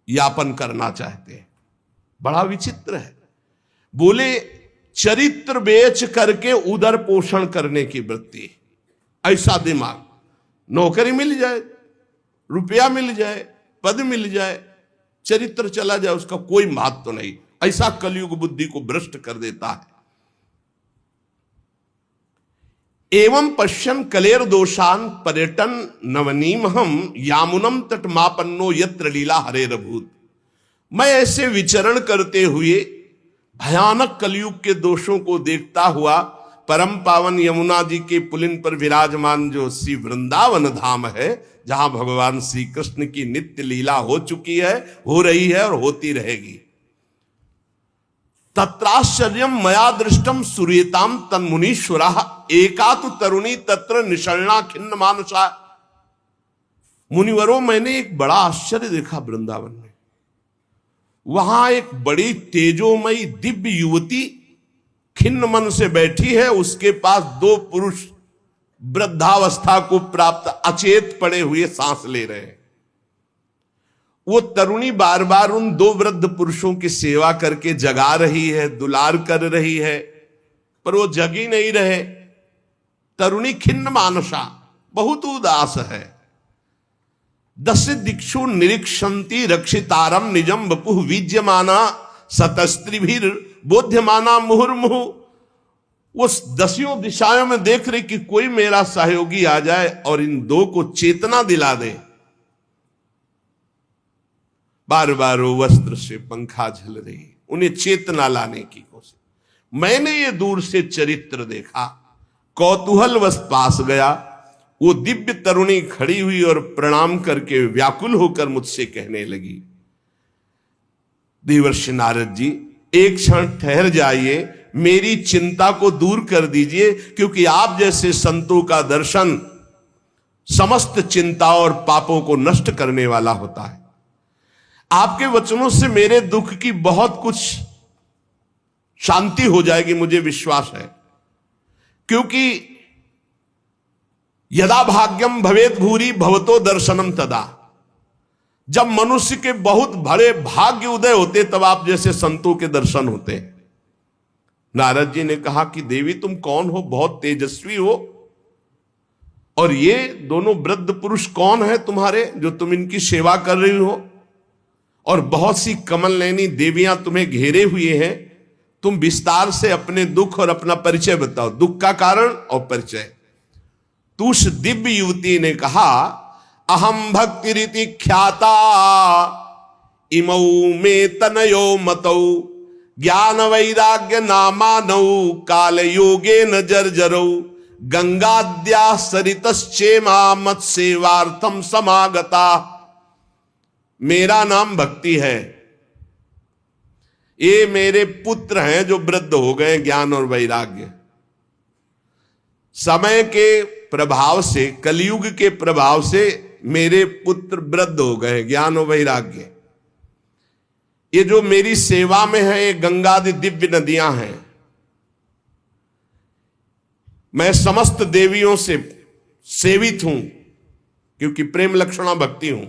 यापन करना चाहते हैं। बड़ा विचित्र है। बोले चरित्र बेच करके उदर पोषण करने की वृत्ति, ऐसा दिमाग। नौकरी मिल जाए, रुपया मिल जाए, पद मिल जाए, चरित्र चला जाए, उसका कोई महत्व तो नहीं। ऐसा कलयुग बुद्धि को भ्रष्ट कर देता है। एवं पश्यन कलेर दोषान पर्यटन नवनीमहम यामुनम तटमापन्नो यत्र लीला हरेरभूत। मैं ऐसे विचरण करते हुए भयानक कलयुग के दोषों को देखता हुआ परम पावन यमुना जी के पुलिन पर विराजमान जो श्री वृंदावन धाम है, जहां भगवान श्री कृष्ण की नित्य लीला हो चुकी है, हो रही है और होती रहेगी। तत्राश्चर्यम मया दृष्टम सूर्यताम तन्मुनीश्वरा एका तु तरुणी तत्र निषण्णा खिन्न मानसा। मुनिवरों, मैंने एक बड़ा आश्चर्य देखा वृंदावन में। वहां एक बड़ी तेजोमयी दिव्य युवती खिन्न मन से बैठी है, उसके पास दो पुरुष वृद्धावस्था को प्राप्त अचेत पड़े हुए सांस ले रहे हैं। वो तरुणी बार बार उन दो वृद्ध पुरुषों की सेवा करके जगा रही है, दुलार कर रही है, पर वो जगी नहीं रहे। तरुणी खिन्न मानसा, बहुत उदास है। दश दिक्षु निरीक्षन्ति रक्षितारम निजम वपुः विज्यमाना सतस्त्रिभिर बोध्यमाना मुहुर्मुहु। वो दसियों दिशाओं में देख रही कि कोई मेरा सहयोगी आ जाए और इन दो को चेतना दिला दे। बार बार वो वस्त्र से पंखा झल रही, उन्हें चेतना लाने की कोशिश। मैंने ये दूर से चरित्र देखा, कौतूहलवश पास गया। वो दिव्य तरुणी खड़ी हुई और प्रणाम करके व्याकुल होकर मुझसे कहने लगी, देवर्षि नारद जी, एक क्षण ठहर जाइए, मेरी चिंता को दूर कर दीजिए, क्योंकि आप जैसे संतों का दर्शन समस्त चिंता और पापों को नष्ट करने वाला होता है। आपके वचनों से मेरे दुख की बहुत कुछ शांति हो जाएगी, मुझे विश्वास है। क्योंकि यदा भाग्यम भवेद भूरि भवतो दर्शनम तदा, जब मनुष्य के बहुत बड़े भाग्य उदय होते तब आप जैसे संतों के दर्शन होते हैं। नारद जी ने कहा कि देवी तुम कौन हो, बहुत तेजस्वी हो, और ये दोनों वृद्ध पुरुष कौन है तुम्हारे जो तुम इनकी सेवा कर रही हो, और बहुत सी कमल नयनी देवियां तुम्हें घेरे हुए हैं। तुम विस्तार से अपने दुख और अपना परिचय बताओ, दुख का कारण और परिचय। तो उस दिव्य युवती ने कहा, अहम भक्ति रीति ख्याता इमौ में तनयो मतौ ज्ञान वैराग्य नामानौ काल योगे न जर्जरौ गंगाद्या सरितश्चेमा मत सेवार्थम समागता। मेरा नाम भक्ति है, ये मेरे पुत्र हैं जो वृद्ध हो गए ज्ञान और वैराग्य। समय के प्रभाव से, कलयुग के प्रभाव से मेरे पुत्र वृद्ध हो गए ज्ञान और वैराग्य। ये जो मेरी सेवा में है ये गंगादि दिव्य नदियां हैं। मैं समस्त देवियों से सेवित हूं क्योंकि प्रेम लक्षणा भक्ति हूं।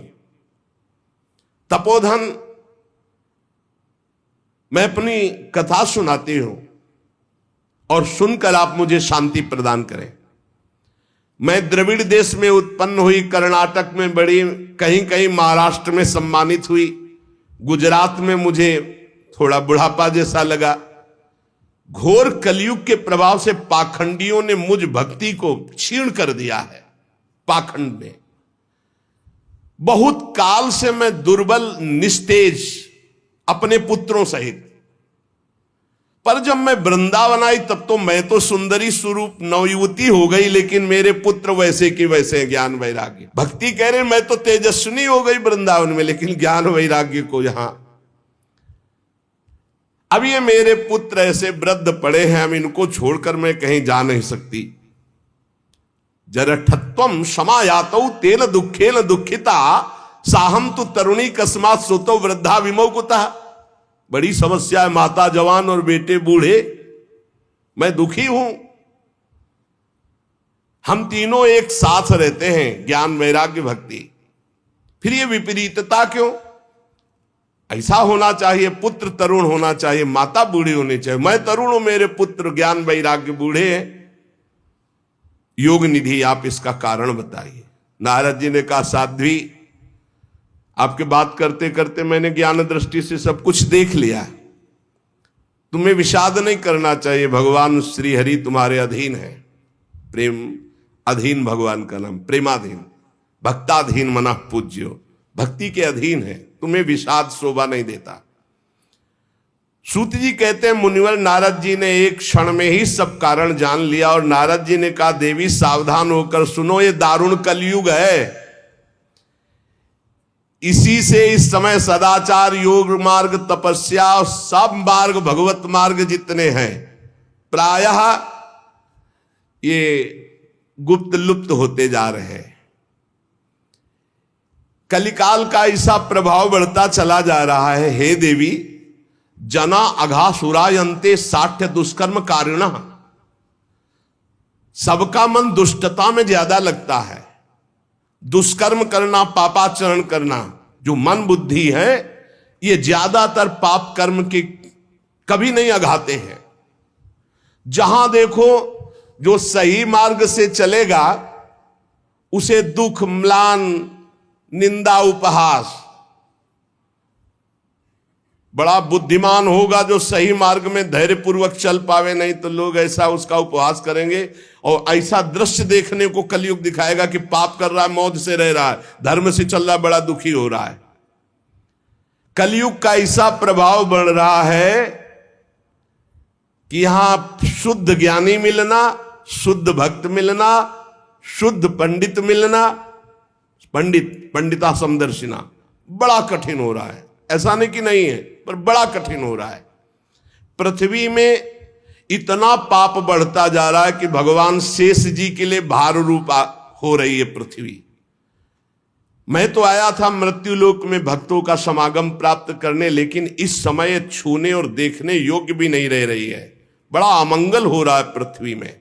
तपोधन मैं अपनी कथा सुनाती हूं और सुनकर आप मुझे शांति प्रदान करें। मैं द्रविड़ देश में उत्पन्न हुई, कर्नाटक में बड़ी, कहीं कहीं महाराष्ट्र में सम्मानित हुई, गुजरात में मुझे थोड़ा बुढ़ापा जैसा लगा। घोर कलयुग के प्रभाव से पाखंडियों ने मुझ भक्ति को क्षीण कर दिया है। पाखंड में बहुत काल से मैं दुर्बल निस्तेज अपने पुत्रों सहित, पर जब मैं वृंदावन आई तब तो मैं तो सुंदरी स्वरूप नवयुवती हो गई, लेकिन मेरे पुत्र वैसे के वैसे ज्ञान वैराग्य। भक्ति कह रहे मैं तो तेजस्विनी हो गई वृंदावन में, लेकिन ज्ञान वैराग्य को यहां। अब ये मेरे पुत्र ऐसे वृद्ध पड़े हैं, हम इनको छोड़कर मैं कहीं जा नहीं सकती। जरठत्वम समायातौ तेन दुखेन दुखिता साहम तु तरुणी कस्मात सुतो वृद्धा विमोकुता। बड़ी समस्या है, माता जवान और बेटे बूढ़े, मैं दुखी हूं। हम तीनों एक साथ रहते हैं, ज्ञान वैराग्य भक्ति, फिर ये विपरीतता क्यों? ऐसा होना चाहिए, पुत्र तरुण होना चाहिए, माता बूढ़ी होनी चाहिए। मैं तरुण हूं, मेरे पुत्र ज्ञान वैराग्य बूढ़े हैं। योग निधि आप इसका कारण बताइए। नारद जी ने कहा, साध्वी आपके बात करते करते मैंने ज्ञान दृष्टि से सब कुछ देख लिया, तुम्हें विषाद नहीं करना चाहिए। भगवान श्री हरि तुम्हारे अधीन है। प्रेम अधीन भगवान का नाम, प्रेमाधीन, भक्ताधीन मना पूज्यो, भक्ति के अधीन है, तुम्हें विषाद शोभा नहीं देता। सूत जी कहते हैं, मुनिवर नारद जी ने एक क्षण में ही सब कारण जान लिया और नारद जी ने कहा, देवी सावधान होकर सुनो, ये दारुण कलयुग है। इसी से इस समय सदाचार, योग मार्ग, तपस्या, सब मार्ग, भगवत मार्ग जितने हैं प्रायः ये गुप्त लुप्त होते जा रहे हैं। कलिकाल का ऐसा प्रभाव बढ़ता चला जा रहा है। हे देवी, जना अघासुरायन्ते साठ्य दुष्कर्म कारिणा। सबका मन दुष्टता में ज्यादा लगता है। दुष्कर्म करना, पापाचरण करना, जो मन बुद्धि है, ये ज्यादातर पाप कर्म के कभी नहीं अघाते हैं। जहां देखो जो सही मार्ग से चलेगा उसे दुख, म्लान, निंदा, उपहास, बड़ा बुद्धिमान होगा जो सही मार्ग में धैर्य पूर्वक चल पावे, नहीं तो लोग ऐसा उसका उपहास करेंगे और ऐसा दृश्य देखने को कलयुग दिखाएगा कि पाप कर रहा है, मौत से रह रहा है, धर्म से चल रहा है, बड़ा दुखी हो रहा है। कलयुग का ऐसा प्रभाव बढ़ रहा है कि यहां शुद्ध ज्ञानी मिलना, शुद्ध भक्त मिलना, शुद्ध पंडित मिलना, पंडिता समदर्शिना बड़ा कठिन हो रहा है। ऐसा नहीं कि नहीं है, पर बड़ा कठिन हो रहा है। पृथ्वी में इतना पाप बढ़ता जा रहा है कि भगवान शेष जी के लिए भार रूप हो रही है पृथ्वी। मैं तो आया था मृत्यु लोक में भक्तों का समागम प्राप्त करने, लेकिन इस समय छूने और देखने योग्य भी नहीं रह रही है। बड़ा अमंगल हो रहा है पृथ्वी में।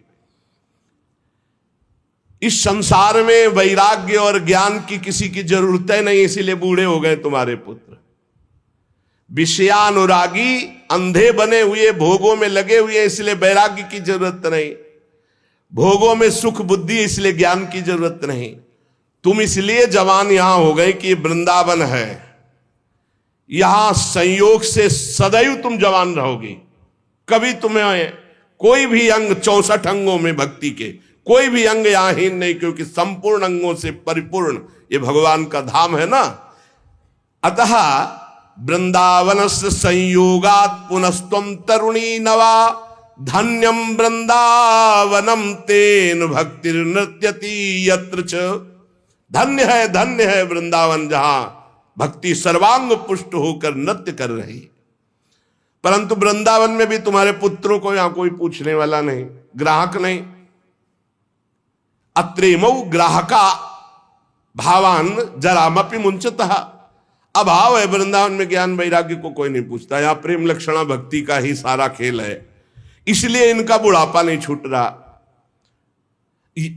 इस संसार में वैराग्य और ज्ञान की किसी की जरूरत है नहीं, इसीलिए बूढ़े हो गए तुम्हारे पुत्र। विषयानुरागी अंधे बने हुए, भोगों में लगे हुए, इसलिए वैराग्य की जरूरत नहीं। भोगों में सुख बुद्धि, इसलिए ज्ञान की जरूरत नहीं। तुम इसलिए जवान यहां हो गए कि वृंदावन है, यहां संयोग से सदैव तुम जवान रहोगे। कभी तुम्हें कोई भी अंग, 64 अंगों में भक्ति के कोई भी अंग यहां हीन नहीं, क्योंकि संपूर्ण अंगों से परिपूर्ण ये भगवान का धाम है ना। अतः वृंदावन से संयोगात पुनस्तम तरुणी नवा, धन्यम वृंदावनम तेन भक्ति नृत्यति यत्र च। धन्य है वृंदावन, जहां भक्ति सर्वांग पुष्ट होकर नृत्य कर रही। परंतु वृंदावन में भी तुम्हारे पुत्रों को यहां कोई पूछने वाला नहीं, ग्राहक नहीं। अत्रेमौ ग्राहका भावान जरामपि मुंचतः। अभाव है वृंदावन में, ज्ञान वैराग्य को कोई नहीं पूछता। यहां प्रेम लक्षणा भक्ति का ही सारा खेल है, इसलिए इनका बुढ़ापा नहीं छूट रहा।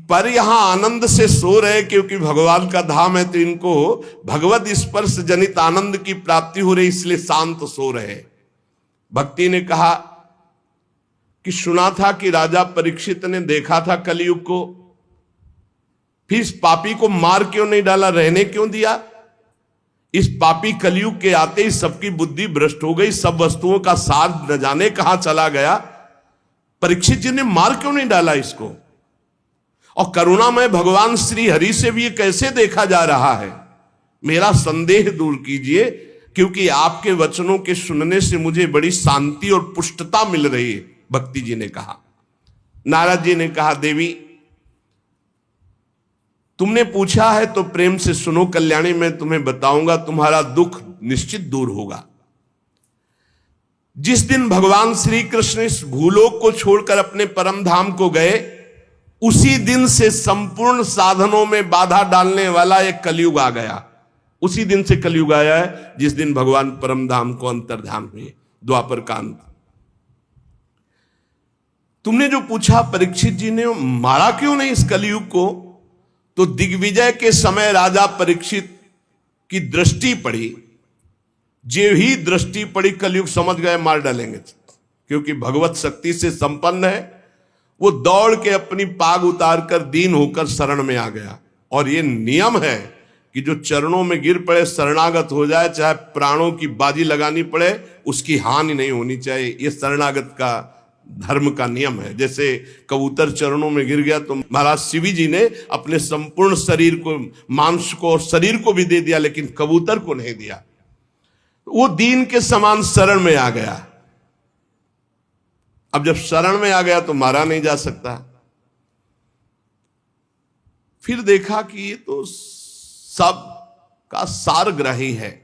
पर यहां आनंद से सो रहे, क्योंकि भगवान का धाम है, तो इनको भगवत स्पर्श जनित आनंद की प्राप्ति हो रही, इसलिए शांत सो रहे। भक्ति ने कहा कि सुना था कि राजा परीक्षित ने देखा था कलयुग को, फिर इस पापी को मार क्यों नहीं डाला, रहने क्यों दिया? इस पापी कलयुग के आते ही सबकी बुद्धि भ्रष्ट हो गई, सब वस्तुओं का सार न जाने कहां चला गया। परीक्षित जी ने मार क्यों नहीं डाला इसको? और करुणामय भगवान श्री हरि से भी ये कैसे देखा जा रहा है? मेरा संदेह दूर कीजिए, क्योंकि आपके वचनों के सुनने से मुझे बड़ी शांति और पुष्टता मिल रही है। भक्ति जी ने कहा। नारद जी ने कहा, देवी तुमने पूछा है तो प्रेम से सुनो कल्याणी, मैं तुम्हें बताऊंगा, तुम्हारा दुख निश्चित दूर होगा। जिस दिन भगवान श्री कृष्ण इस भूलोक को छोड़कर अपने परम धाम को गए, उसी दिन से संपूर्ण साधनों में बाधा डालने वाला एक कलयुग आ गया। उसी दिन से कलयुग आया है जिस दिन भगवान परम धाम को अंतर्धान हुए, द्वापर का अंत। तुमने जो पूछा परीक्षित जी ने मारा क्यों नहीं इस कलयुग को, तो दिग्विजय के समय राजा परीक्षित की दृष्टि पड़ी, जो ही दृष्टि पड़ी कलयुग समझ गए मार डालेंगे, क्योंकि भगवत शक्ति से संपन्न है। वो दौड़ के अपनी पाग उतार कर दीन होकर शरण में आ गया। और ये नियम है कि जो चरणों में गिर पड़े, शरणागत हो जाए, चाहे प्राणों की बाजी लगानी पड़े, उसकी हानि नहीं होनी चाहिए। ये शरणागत का धर्म का नियम है। जैसे कबूतर चरणों में गिर गया तो महाराज शिवी जी ने अपने संपूर्ण शरीर को, मांस को और शरीर को भी दे दिया, लेकिन कबूतर को नहीं दिया। वो दीन के समान शरण में आ गया। अब जब शरण में आ गया तो मारा नहीं जा सकता। फिर देखा कि ये तो सब का सारग्राही है।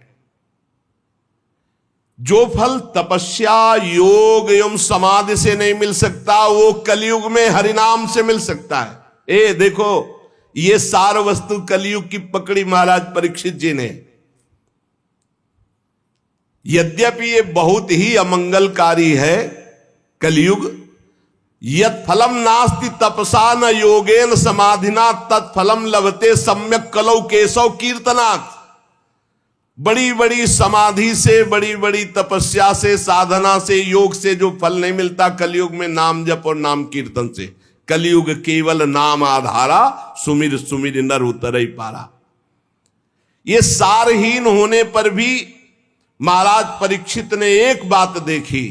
जो फल तपस्या, योग एवं समाधि से नहीं मिल सकता, वो कलयुग में हरिनाम से मिल सकता है। ए देखो, ये सार वस्तु कलयुग की पकड़ी महाराज परीक्षित जी ने। यद्यपि ये बहुत ही अमंगलकारी है कलयुग। यत् फलम नास्ति तपसा न योगेन समाधिना तत्फलम लभते सम्यक कलौ केशव कीर्तनात्। बड़ी बड़ी समाधि से, बड़ी बड़ी तपस्या से, साधना से, योग से जो फल नहीं मिलता कलयुग में, नाम जप और नाम कीर्तन से। कलयुग केवल नाम आधारा, सुमिर सुमिर नर उतर ही पारा। ये सारहीन होने पर भी महाराज परीक्षित ने एक बात देखी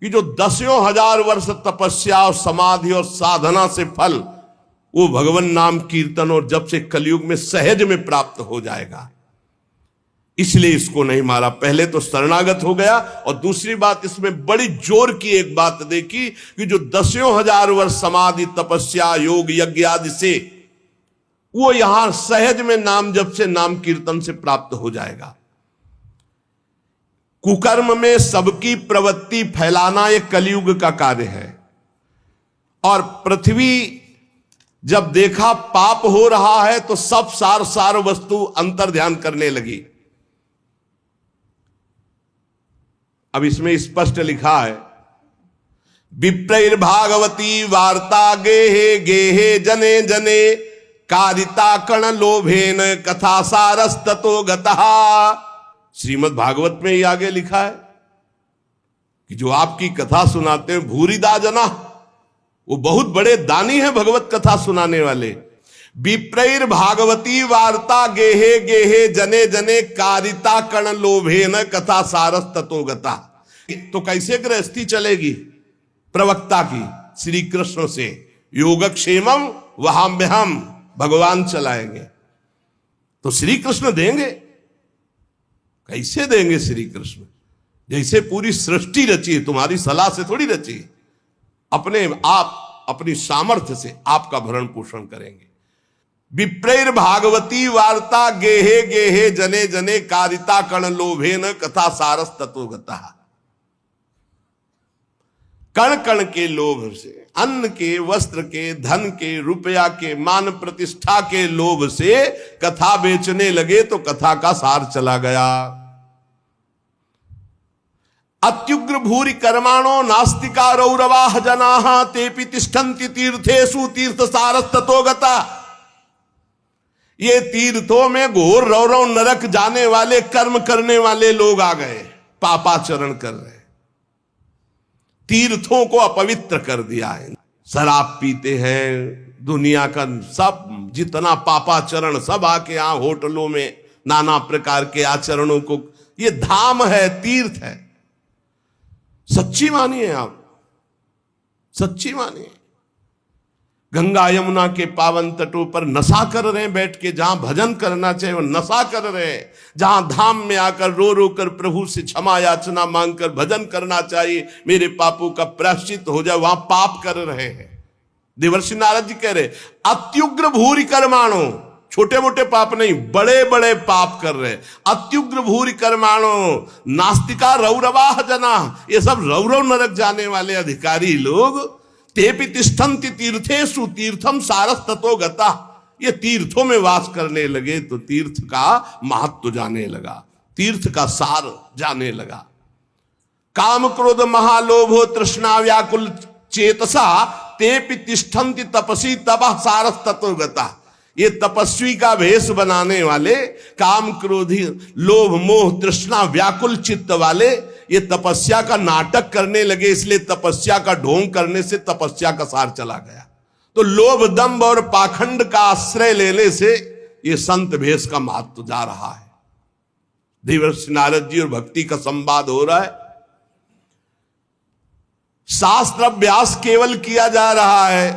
कि जो 10,000 वर्ष तपस्या और समाधि और साधना से फल वो भगवान नाम कीर्तन और जप से कलयुग में सहज में प्राप्त हो जाएगा, इसलिए इसको नहीं मारा। पहले तो शरणागत हो गया, और दूसरी बात इसमें बड़ी जोर की एक बात देखी कि जो 10,000 वर्ष समाधि तपस्या योग यज्ञ आदि से वो यहां सहज में नाम जप से नाम कीर्तन से प्राप्त हो जाएगा। कुकर्म में सबकी प्रवृत्ति फैलाना एक कलयुग का कार्य है, और पृथ्वी जब देखा पाप हो रहा है तो सब सार वस्तु अंतर ध्यान करने लगी। अब इसमें स्पष्ट लिखा है, विप्रैर्भागवती वार्ता गेहे गेहे जने जने कारिता कण लोभेन कथा सारस्ततो गतः। श्रीमद् भागवत में ही आगे लिखा है कि जो आपकी कथा सुनाते हैं भूरिदा जना, वो बहुत बड़े दानी हैं भगवत कथा सुनाने वाले। विप्रैर भागवती वार्ता गेहे गेहे जने जने कारिता कण लोभेन कथा सारस ततो गता। तो कैसे गृहस्थी चलेगी प्रवक्ता की? श्री कृष्ण से योगक्षेमम वहाम्यहम, भगवान चलाएंगे तो श्री कृष्ण देंगे। कैसे देंगे श्री कृष्ण? जैसे पूरी सृष्टि रची है, तुम्हारी सलाह से थोड़ी रची, अपने आप अपनी सामर्थ्य से आपका भरण पोषण करेंगे। विप्रैर भागवती वार्ता गेहे गेहे जने जने कारिता कण लोभेन कथा सारस ततो गता। कण कण के लोभ से, अन्न के, वस्त्र के, धन के, रुपया के, मान प्रतिष्ठा के लोभ से कथा बेचने लगे तो कथा का सार चला गया। अत्युग्र भूरि कर्माणो नास्तिका रौरवाह जनाः तेपि तिष्ठन्ति तीर्थेषु तीर्थ सारस ततो गता। ये तीर्थों में घोर रौरव नरक जाने वाले कर्म करने वाले लोग आ गए, पापाचरण कर रहे, तीर्थों को अपवित्र कर दिया है। शराब पीते हैं, दुनिया का सब जितना पापाचरण सब आके यहां होटलों में नाना प्रकार के आचरणों को, ये धाम है, तीर्थ है। सच्ची मानिए आप, सच्ची मानिए। गंगा यमुना के पावन तटों पर नशा कर रहे हैं बैठ के, जहां भजन करना चाहिए वो नशा कर रहे हैं। जहां धाम में आकर रो रो कर प्रभु से क्षमा याचना मांगकर भजन करना चाहिए, मेरे पापों का प्रायश्चित हो जाए, वहां पाप कर रहे हैं। देवर्षि नारद जी कह रहे अत्युग्र भूरि कर्माणो, छोटे मोटे पाप नहीं, बड़े बड़े पाप कर रहे। अत्युग्र भूरि कर्माणो नास्तिका रौरवाह जना, ये सब रौरव नरक जाने वाले अधिकारी लोग। तेपि तिष्ठन्ति तीर्थेषु तीर्थम सारस ततो गता, ये तीर्थों में वास करने लगे तो तीर्थ का महत्व जाने लगा, तीर्थ का सार जाने लगा। काम क्रोध महालोभो तृष्णा व्याकुल चेतसा तेपि तिष्ठन्ति तपसी तपः सारस ततो गता। ये तपस्वी का भेष बनाने वाले, काम क्रोधी लोभ मोह तृष्णा व्याकुल चित्त वाले, ये तपस्या का नाटक करने लगे, इसलिए तपस्या का ढोंग करने से तपस्या का सार चला गया। तो लोभ दंभ और पाखंड का आश्रय लेने से ये संत भेष का महत्व जा रहा है। देवर्षि नारद जी और भक्ति का संवाद हो रहा है, शास्त्र अभ्यास केवल किया जा रहा है,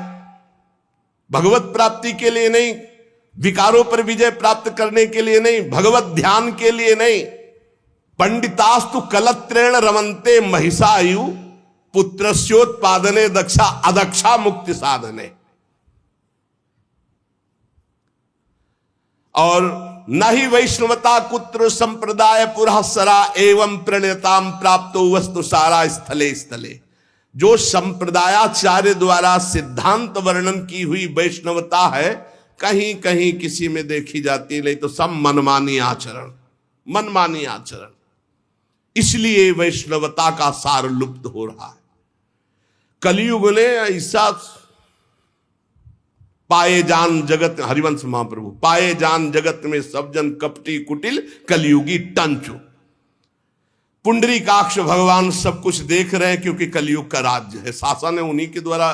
भगवत प्राप्ति के लिए नहीं, विकारों पर विजय प्राप्त करने के लिए नहीं, भगवत ध्यान के लिए नहीं। पंडितास्तु कलत्रेण रमन्ते महिषायु पुत्रस्योत्पादने दक्षा अदक्षा मुक्ति साधने। और न ही वैष्णवता कुत्र संप्रदाय पुरःसरा एवं प्रणेताम प्राप्तो वस्तु सारा स्थले स्थले। जो संप्रदायाचार्य द्वारा सिद्धांत वर्णन की हुई वैष्णवता है, कहीं कहीं किसी में देखी जाती, नहीं तो सब मनमानी आचरण, मनमानी आचरण। इसलिए वैष्णवता का सार लुप्त हो रहा है। कलयुग ने ऐसा पाए जान जगत, हरिवंश महाप्रभु, पाए जान जगत में सब जन कपटी कुटिल कलयुगी टंचु। पुंडरीकाक्ष भगवान सब कुछ देख रहे हैं, क्योंकि कलयुग का राज्य है, शासन है उन्हीं के द्वारा।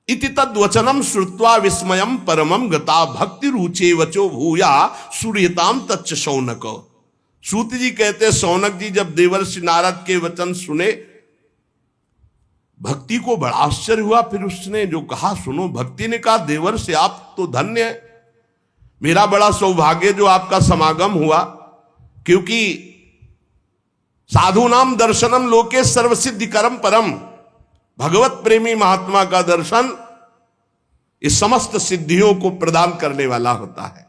इति तद्वचनम श्रुत्वा विस्मयम परमम गता भक्ति रुचे वचो भूया सूर्यताम तच्च शौनक। सूत जी कहते, सौनक जी जब देवर्षि नारद के वचन सुने, भक्ति को बड़ा आश्चर्य हुआ। फिर उसने जो कहा सुनो, भक्ति ने कहा, देवर्षि आप तो धन्य है, मेरा बड़ा सौभाग्य जो आपका समागम हुआ, क्योंकि साधु नाम दर्शनम लोके सर्वसिद्धि करम परम, भगवत प्रेमी महात्मा का दर्शन इस समस्त सिद्धियों को प्रदान करने वाला होता है।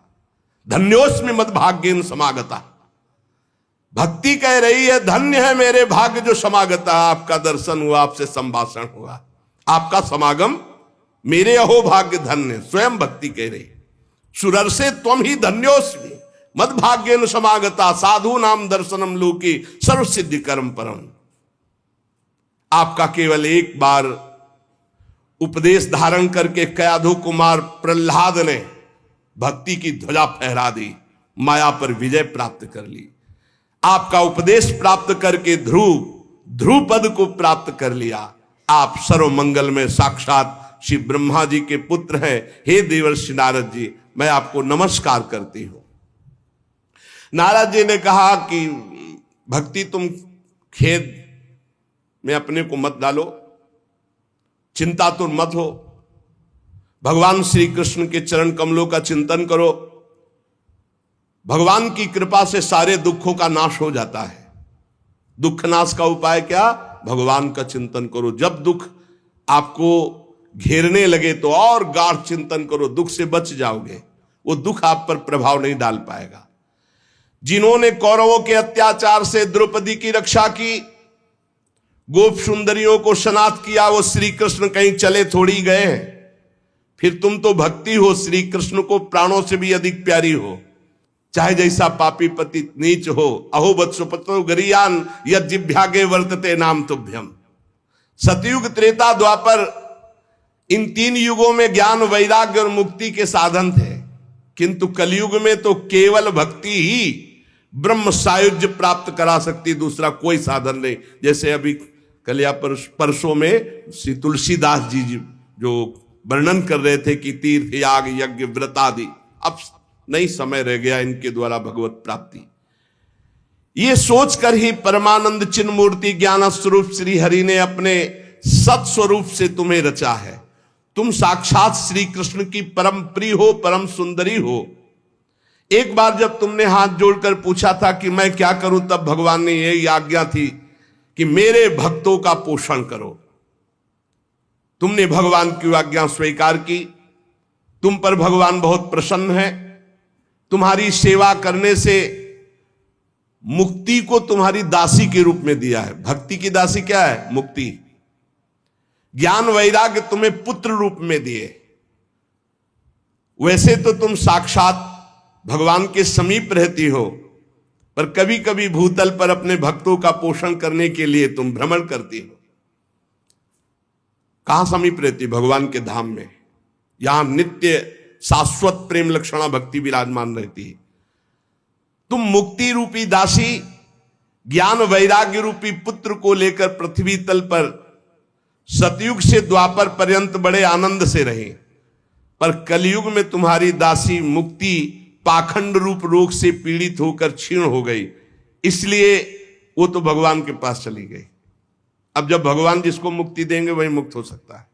धन्योस्मि मद्भाग्येन समागता, भक्ति कह रही है धन्य है मेरे भाग्य जो समागता, आपका दर्शन हुआ, आपसे संभाषण हुआ, आपका समागम मेरे अहो भाग्य धन्य। स्वयं भक्ति कह रही, सुरर्षे त्वम ही धन्योस्मि मद्भाग्येन समागता, साधु नाम दर्शनम लोके सर्व सिद्धि कर्म परम। आपका केवल एक बार उपदेश धारण करके कयाधु कुमार प्रहलाद ने भक्ति की ध्वजा फहरा दी, माया पर विजय प्राप्त कर ली। आपका उपदेश प्राप्त करके ध्रुव पद को प्राप्त कर लिया। आप सर्व मंगल में साक्षात श्री ब्रह्मा जी के पुत्र हैं। हे देवर्षि नारद जी, मैं आपको नमस्कार करती हूं। नारद जी ने कहा कि भक्ति तुम खेद में अपने को मत डालो, चिंता तो मत हो, भगवान श्री कृष्ण के चरण कमलों का चिंतन करो, भगवान की कृपा से सारे दुखों का नाश हो जाता है। दुख नाश का उपाय क्या? भगवान का चिंतन करो। जब दुख आपको घेरने लगे तो और गाढ़ चिंतन करो, दुख से बच जाओगे, वो दुख आप पर प्रभाव नहीं डाल पाएगा। जिन्होंने कौरवों के अत्याचार से द्रौपदी की रक्षा की, गोप सुंदरियों को सनाथ किया, वो श्री कृष्ण कहीं चले थोड़ी गए हैं। फिर तुम तो भक्ति हो, श्री कृष्ण को प्राणों से भी अधिक प्यारी हो, चाहे जैसा पापी पति नीच हो। अहो वत्सपतो गरियान यज्जिभ्यागे वर्तते नाम तुभ्यम। सतयुग त्रेता द्वापर, इन 3 युगों में ज्ञान वैराग्य और मुक्ति के साधन थे, किंतु कलयुग में तो केवल भक्ति ही ब्रह्म सायुज्य प्राप्त करा सकती, दूसरा कोई साधन नहीं। जैसे अभी कलिया परसों में श्री तुलसीदास जी जो वर्णन कर रहे थे कि तीर्थ याग यज्ञ व्रत आदि, अब नहीं समय रह गया इनके द्वारा भगवत प्राप्ति। ये सोचकर ही परमानंद चिन्ह मूर्ति ज्ञान स्वरूप श्री हरि ने अपने सत स्वरूप से तुम्हें रचा है। तुम साक्षात श्री कृष्ण की परम प्रिय हो, परम सुंदरी हो। एक बार जब तुमने हाथ जोड़कर पूछा था कि मैं क्या करूं, तब भगवान ने यही आज्ञा थी कि मेरे भक्तों का पोषण करो। तुमने भगवान की आज्ञा स्वीकार की, तुम पर भगवान बहुत प्रसन्न है। तुम्हारी सेवा करने से मुक्ति को तुम्हारी दासी के रूप में दिया है। भक्ति की दासी क्या है? मुक्ति। ज्ञान वैराग्य तुम्हें पुत्र रूप में दिए। वैसे तो तुम साक्षात भगवान के समीप रहती हो, पर कभी कभी भूतल पर अपने भक्तों का पोषण करने के लिए तुम भ्रमण करती हो। कहां समीप रहती? भगवान के धाम में। यहां नित्य शाश्वत प्रेम लक्षणा भक्ति विराजमान रहती है। तुम मुक्ति रूपी दासी, ज्ञान वैराग्य रूपी पुत्र को लेकर पृथ्वी तल पर सतयुग से द्वापर पर्यंत बड़े आनंद से रहे, पर कलयुग में तुम्हारी दासी मुक्ति पाखंड रूप रोग से पीड़ित होकर क्षीण हो गई, इसलिए वो तो भगवान के पास चली गई। अब जब भगवान जिसको मुक्ति देंगे वही मुक्त हो सकता है।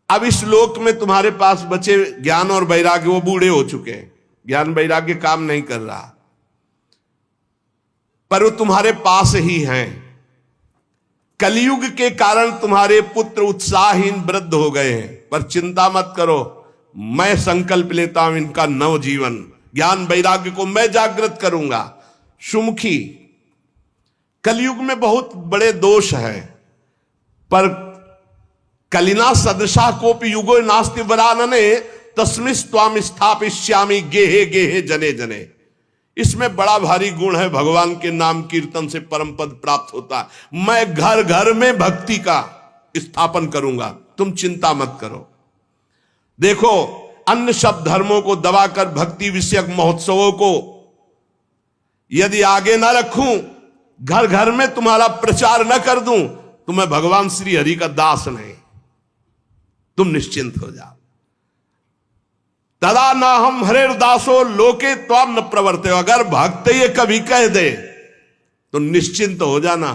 अब इस लोक में तुम्हारे पास बचे ज्ञान और वैराग्य, वो बूढ़े हो चुके हैं, ज्ञान वैराग्य काम नहीं कर रहा, पर वो तुम्हारे पास ही हैं। कलयुग के कारण तुम्हारे पुत्र उत्साहहीन वृद्ध हो गए हैं, पर चिंता मत करो, मैं संकल्प लेता हूं इनका नव जीवन, ज्ञान वैराग्य को मैं जागृत करूंगा। सुमुखी, कलयुग में बहुत बड़े दोष हैं, पर कलिना सदृशा कोपि युगो नास्ति वरानने तस्मिस्त्वाम स्थापिष्यामि गेहे गेहे जने जने। इसमें बड़ा भारी गुण है, भगवान के नाम कीर्तन से परम पद प्राप्त होता है। मैं घर घर में भक्ति का स्थापन करूंगा, तुम चिंता मत करो। देखो, अन्य सब धर्मों को दबाकर भक्ति विषयक महोत्सवों को यदि आगे ना रखूं, घर घर में तुम्हारा प्रचार न कर दूं, तो मैं भगवान श्री हरि का दास नहीं। तुम निश्चिंत हो जाओ। तदा न हम हरेर्दासो लोके त्वाम न प्रवर्ते। अगर भक्त ये कभी कह दे तो निश्चिंत हो जाना,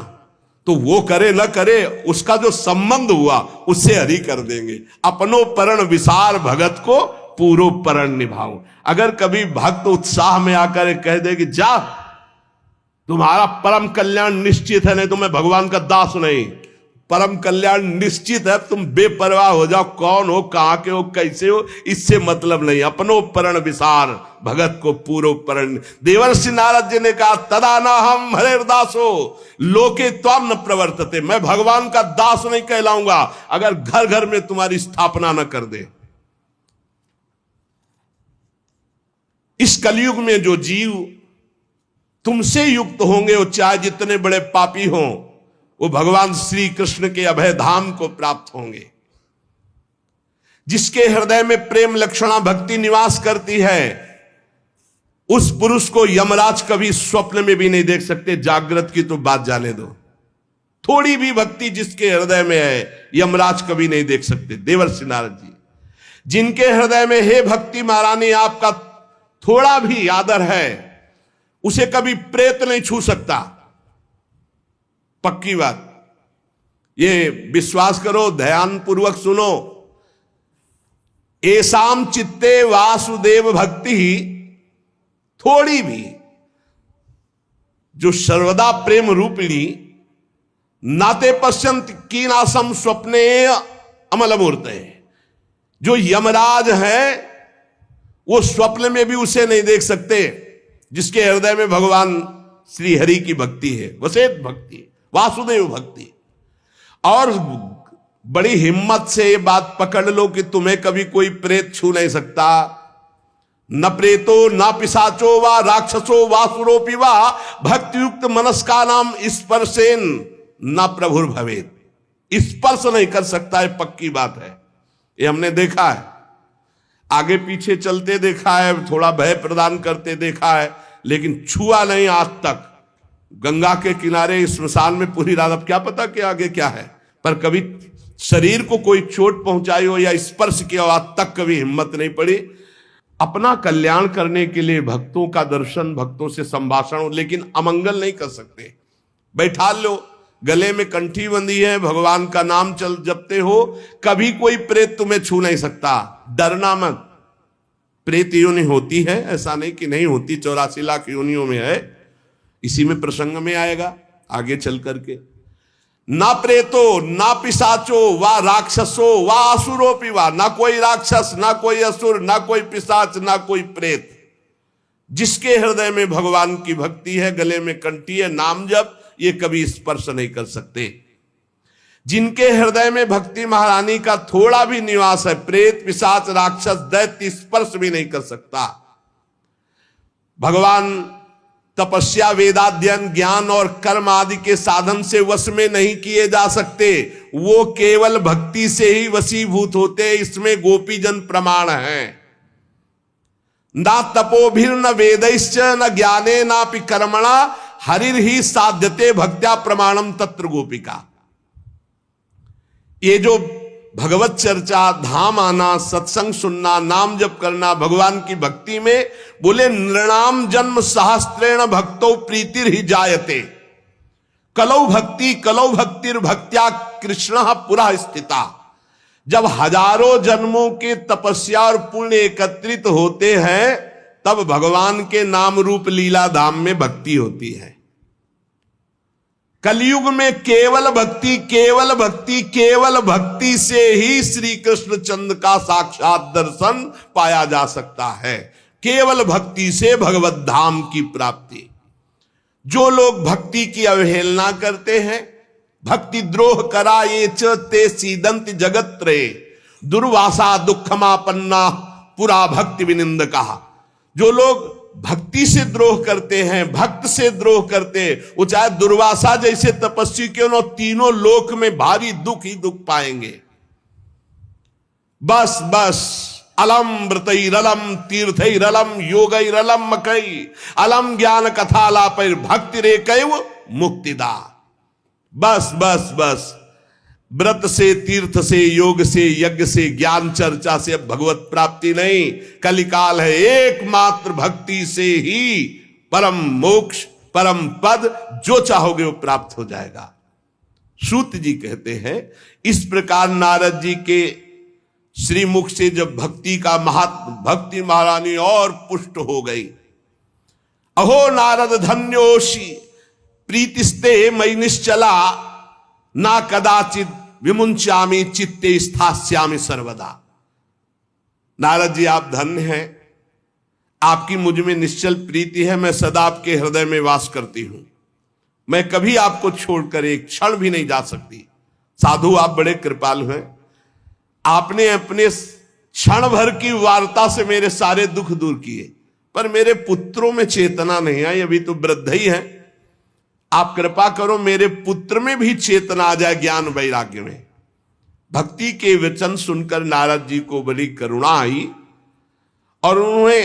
तो वो करे न करे, उसका जो संबंध हुआ उससे हरि कर देंगे। अपनो परण विसार भगत को पूरो परण निभाओ। अगर कभी भक्त उत्साह में आकर कह दे कि जा तुम्हारा परम कल्याण निश्चित है, नहीं तो मैं भगवान का दास नहीं, परम कल्याण निश्चित है, तुम बेपरवाह हो जाओ, कौन हो, कहां के हो, कैसे हो, इससे मतलब नहीं। अपनो परण विसार भगत को पूरो परण। देवर्षि नारद जी ने कहा तदा न हम हरेर्दासो लोके त्वाम न प्रवर्तते। मैं भगवान का दास नहीं कहलाऊंगा अगर घर घर में तुम्हारी स्थापना न कर दे। इस कलयुग में जो जीव तुमसे युक्त होंगे, वो चाहे जितने बड़े पापी हों, वो भगवान श्री कृष्ण के अभय धाम को प्राप्त होंगे। जिसके हृदय में प्रेम लक्षणा भक्ति निवास करती है, उस पुरुष को यमराज कभी स्वप्न में भी नहीं देख सकते। जागृत की तो बात जाने दो, थोड़ी भी भक्ति जिसके हृदय में है यमराज कभी नहीं देख सकते। देवर्षि नारद जी, जिनके हृदय में हे भक्ति महारानी आपका थोड़ा भी आदर है, उसे कभी प्रेत नहीं छू सकता। पक्की बात, ये विश्वास करो, ध्यान पूर्वक सुनो। एसाम चित्ते वासुदेव भक्ति, थोड़ी भी जो सर्वदा प्रेम रूपिणी नाते पश्यंत कीनासम स्वप्ने अमल मूर्त, जो यमराज है वो स्वप्न में भी उसे नहीं देख सकते। जिसके हृदय में भगवान श्री हरि की भक्ति है, वसेत भक्ति, वासुदेव भक्ति। और बड़ी हिम्मत से ये बात पकड़ लो कि तुम्हें कभी कोई प्रेत छू नहीं सकता। न प्रेतो न पिशाचो वा राक्षसो वासुरोपि वा भक्तियुक्त मनस्का नाम स्पर्शेन न प्रभुर भवेत। स्पर्श नहीं कर सकता है, पक्की बात है, ये हमने देखा है, आगे पीछे चलते देखा है, थोड़ा भय प्रदान करते देखा है, लेकिन छुआ नहीं आज तक। गंगा के किनारे स्मशान में पूरी रात, अब क्या पता कि आगे क्या है, पर कभी शरीर को कोई चोट पहुंचाई हो या स्पर्श किया हो, आज तक कभी हिम्मत नहीं पड़ी। अपना कल्याण करने के लिए भक्तों का दर्शन, भक्तों से संभाषण हो, लेकिन अमंगल नहीं कर सकते। बैठा लो, गले में कंठी बंधी है, भगवान का नाम चल जपते हो, कभी कोई प्रेत तुम्हें छू नहीं सकता। डरना मत। प्रेत योनि होती है, ऐसा नहीं कि नहीं होती, 84 लाख योनियों में है, इसी में प्रसंग में आएगा आगे चल करके। ना प्रेतो ना पिशाचो वा राक्षसो वा असुरोपि वा, ना कोई राक्षस, ना कोई असुर, ना कोई पिशाच, ना कोई प्रेत। जिसके हृदय में भगवान की भक्ति है, गले में कंठी है, नाम जप, ये कभी स्पर्श नहीं कर सकते। जिनके हृदय में भक्ति महारानी का थोड़ा भी निवास है, प्रेत पिशाच राक्षस दैत्य स्पर्श भी नहीं कर सकता। भगवान तपस्या वेदाध्ययन ज्ञान और कर्म आदि के साधन से वश में नहीं किए जा सकते, वो केवल भक्ति से ही वशीभूत होते। इसमें गोपीजन प्रमाण है। ना तपोभिर न वेदैश्च न ज्ञाने नापि कर्मणा हरिर ही साध्यते भक्त्या प्रमाणम तत्र गोपिका। ये जो भगवत चर्चा, धाम आना, सत्संग सुनना, नाम जप करना, भगवान की भक्ति में बोले नृणाम जन्म सहस्त्रेण भक्तो प्रीतिर ही जायते। कलौ भक्तिर भक्त्या कृष्ण पुरा स्थिता। जब हजारों जन्मों के तपस्या और पुण्य एकत्रित होते हैं, तब भगवान के नाम रूप लीला धाम में भक्ति होती है। कलयुग में केवल भक्ति, केवल भक्ति, केवल भक्ति से ही श्री कृष्ण चंद्र का साक्षात दर्शन पाया जा सकता है। केवल भक्ति से भगवत धाम की प्राप्ति। जो लोग भक्ति की अवहेलना करते हैं, भक्ति द्रोह करा ये च ते सीदंत जगत त्रये, दुर्वासा दुखमापन्ना पुरा भक्ति विनिंद कहा। जो लोग भक्ति से द्रोह करते हैं, भक्त से द्रोह करते, वो चाहे दुर्वासा जैसे तपस्वी क्यों न, तीनों लोक में भारी दुख ही दुख पाएंगे। बस बस अलम व्रतैरलम तीर्थैरलम योगैरलम मकई अलम ज्ञान कथालापैर भक्ति रेकैव मुक्तिदा। बस बस बस व्रत से, तीर्थ से, योग से, यज्ञ से, ज्ञान चर्चा से अब भगवत प्राप्ति प्राप्ति नहीं, कलिकाल है, एकमात्र भक्ति से ही परम मोक्ष, परम पद जो चाहोगे वो प्राप्त हो जाएगा। सूत जी कहते हैं इस प्रकार नारद जी के श्रीमुख से जब भक्ति का महात्म, भक्ति महारानी और पुष्ट हो गई। अहो नारद धन्योषि प्रीतिस्ते मयि निश्चला, ना कदाचित विमुंचामि चित्ते स्थास्यामि सर्वदा। नारद जी आप धन्य हैं, आपकी मुझ में निश्चल प्रीति है, मैं सदा आपके हृदय में वास करती हूं, मैं कभी आपको छोड़कर एक क्षण भी नहीं जा सकती। साधु आप बड़े कृपालु हैं, आपने अपने क्षण भर की वार्ता से मेरे सारे दुख दूर किए, पर मेरे पुत्रों में चेतना नहीं आई, अभी तो वृद्ध ही है, आप कृपा करो मेरे पुत्र में भी चेतना आ जाए, ज्ञान वैराग्य में। भक्ति के वचन सुनकर नारद जी को बड़ी करुणा आई और उन्होंने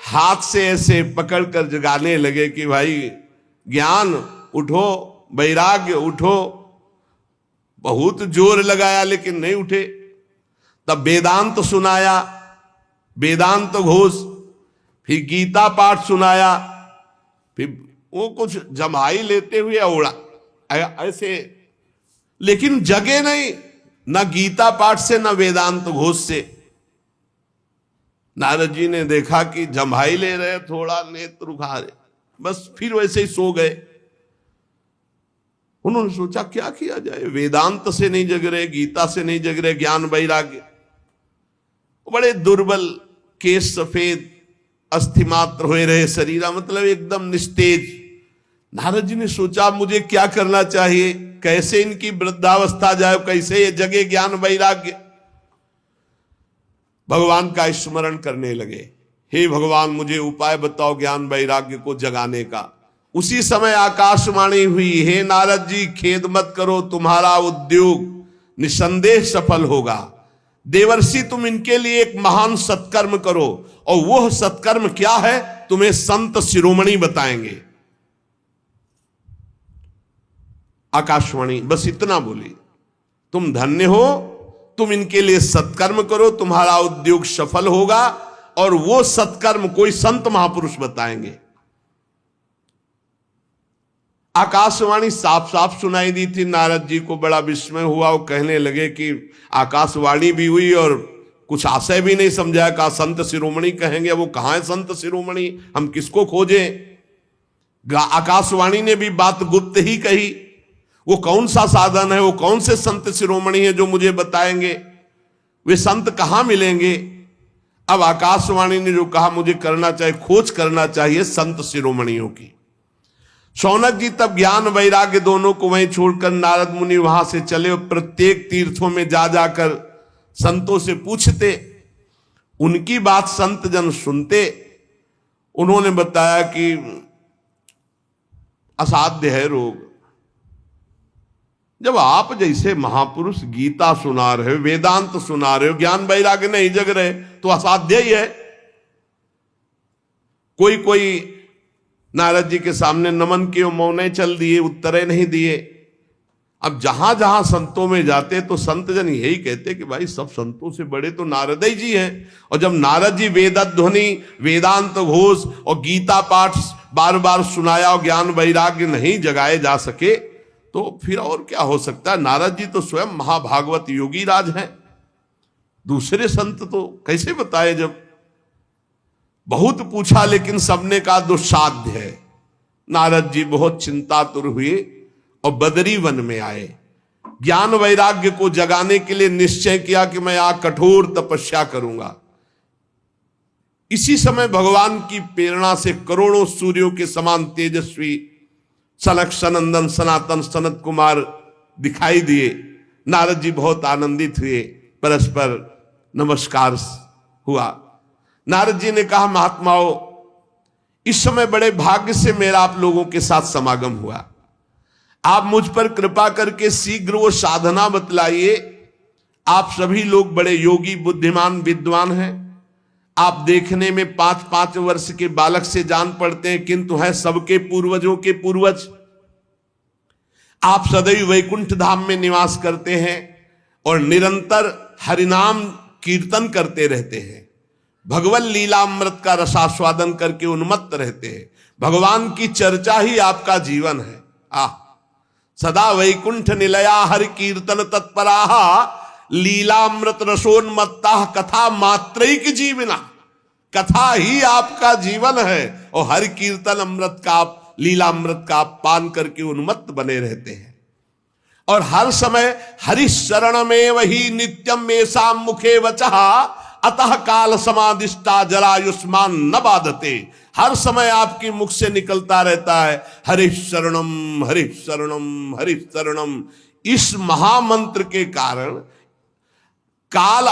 हाथ से ऐसे पकड़कर जगाने लगे कि भाई ज्ञान उठो, वैराग्य उठो। बहुत जोर लगाया लेकिन नहीं उठे। तब वेदांत सुनाया, वेदांत घोष, फिर गीता पाठ सुनाया, फिर वो कुछ जमाई लेते हुए ओढ़ा ऐसे, लेकिन जगे नहीं, न गीता पाठ से न वेदांत घोष से। नारद जी ने देखा कि जमाई ले रहे, थोड़ा नेत्र उघा रहे, बस फिर वैसे ही सो गए। उन्होंने सोचा क्या किया जाए, वेदांत से नहीं जग रहे, गीता से नहीं जग रहे, ज्ञान वैराग्य। बड़े दुर्बल, केश सफेद, अस्थि मात्र हुए रहे शरीरा, मतलब एकदम निस्तेज। नारद जी ने सोचा मुझे क्या करना चाहिए, कैसे इनकी वृद्धावस्था जाए, कैसे ये जगे ज्ञान वैराग्य। भगवान का स्मरण करने लगे, हे भगवान मुझे उपाय बताओ ज्ञान वैराग्य को जगाने का। उसी समय आकाशवाणी हुई, हे नारद जी खेद मत करो, तुम्हारा उद्योग निसंदेह सफल होगा। देवर्षि तुम इनके लिए एक महान सत्कर्म करो, और वह सत्कर्म क्या है तुम्हें संत शिरोमणि बताएंगे। आकाशवाणी बस इतना बोली, तुम धन्य हो, तुम इनके लिए सत्कर्म करो, तुम्हारा उद्योग सफल होगा, और वो सत्कर्म कोई संत महापुरुष बताएंगे। आकाशवाणी साफ साफ सुनाई दी थी। नारद जी को बड़ा विस्मय हुआ, वो कहने लगे कि आकाशवाणी भी हुई और कुछ आशय भी नहीं समझा, कहा संत शिरोमणि कहेंगे, वो कहां है संत शिरोमणि, हम किसको खोजें। आकाशवाणी ने भी बात गुप्त ही कही, वो कौन सा साधन है, वो कौन से संत शिरोमणि है जो मुझे बताएंगे, वे संत कहां मिलेंगे। अब आकाशवाणी ने जो कहा मुझे करना चाहिए, खोज करना चाहिए संत शिरोमणियों की। शौनक जी तब ज्ञान वैराग्य दोनों को वहीं छोड़कर नारद मुनि वहां से चले और प्रत्येक तीर्थों में जा जाकर संतों से पूछते, उनकी बात संत जन सुनते। उन्होंने बताया कि असाध्य है रोग। जब आप जैसे महापुरुष गीता सुना रहे हो, वेदांत सुना रहे हो, ज्ञान वैराग्य नहीं जग रहे, तो असाध्य ही है। कोई कोई नारद जी के सामने नमन किए, मौन चल दिए, उत्तरे नहीं दिए। अब जहां जहां संतों में जाते तो संत जन यही कहते कि भाई सब संतों से बड़े तो नारद जी हैं। और जब नारद जी वेदध्वनि, वेदांत घोष और गीता पाठ बार बार सुनाया और ज्ञान वैराग्य नहीं जगाए जा सके, तो फिर और क्या हो सकता है। नारद जी तो स्वयं महाभागवत योगी राज हैं, दूसरे संत तो कैसे बताए। जब बहुत पूछा लेकिन सबने कहा दुस्साध्य है। नारद जी बहुत चिंतातुर हुए और बदरी वन में आए। ज्ञान वैराग्य को जगाने के लिए निश्चय किया कि मैं यहाँ कठोर तपस्या करूंगा। इसी समय भगवान की प्रेरणा से करोड़ों सूर्यों के समान तेजस्वी सनक सनंदन सनातन सनत कुमार दिखाई दिए। नारद जी बहुत आनंदित हुए, परस्पर नमस्कार हुआ। नारद जी ने कहा, महात्माओं इस समय बड़े भाग्य से मेरा आप लोगों के साथ समागम हुआ। आप मुझ पर कृपा करके शीघ्र वो साधना बतलाइए। आप सभी लोग बड़े योगी, बुद्धिमान, विद्वान हैं। आप देखने में 5-5 वर्ष के बालक से जान पड़ते हैं, किंतु हैं सबके पूर्वजों के पूर्वज। आप सदैव वैकुंठ धाम में निवास करते हैं और निरंतर हरिनाम कीर्तन करते रहते हैं। भगवत लीलामृत का रसास्वादन करके उन्मत्त रहते हैं। भगवान की चर्चा ही आपका जीवन है। सदा वैकुंठ निलया हरि कीर्तन तत्पराः लीलामृत रसोन्मत्ता कथा मात्रैक जीवना। कथा ही आपका जीवन है और हरि कीर्तन अमृत का आप, लीलामृत का आप पान करके उन्मत्त बने रहते हैं। और हर समय हरि शरण में वही नित्यम मेषा मुखे वचः अतः काल समादिष्टा जरायुष्मान न बाधते। हर समय आपके मुख से निकलता रहता है हरि शरणम हरि शरणम हरि शरणम। इस महामंत्र के कारण काल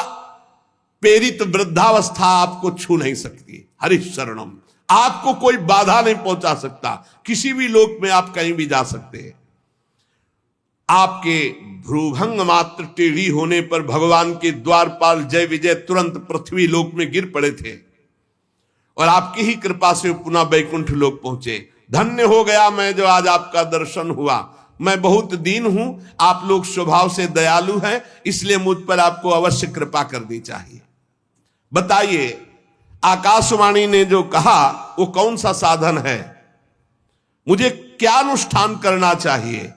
प्रेरित वृद्धावस्था आपको छू नहीं सकती। हरि शरणम, आपको कोई बाधा नहीं पहुंचा सकता। किसी भी लोक में आप कहीं भी जा सकते हैं। आपके भ्रूभंग मात्र टेढ़ी होने पर भगवान के द्वारपाल जय विजय तुरंत पृथ्वी लोक में गिर पड़े थे और आपकी ही कृपा से पुनः वैकुंठ लोक पहुंचे। धन्य हो गया मैं जो आज आपका दर्शन हुआ। मैं बहुत दीन हूं, आप लोग स्वभाव से दयालु हैं, इसलिए मुझ पर आपको अवश्य कृपा करनी चाहिए। बताइए, आकाशवाणी ने जो कहा वो कौन सा साधन है? मुझे क्या अनुष्ठान करना चाहिए?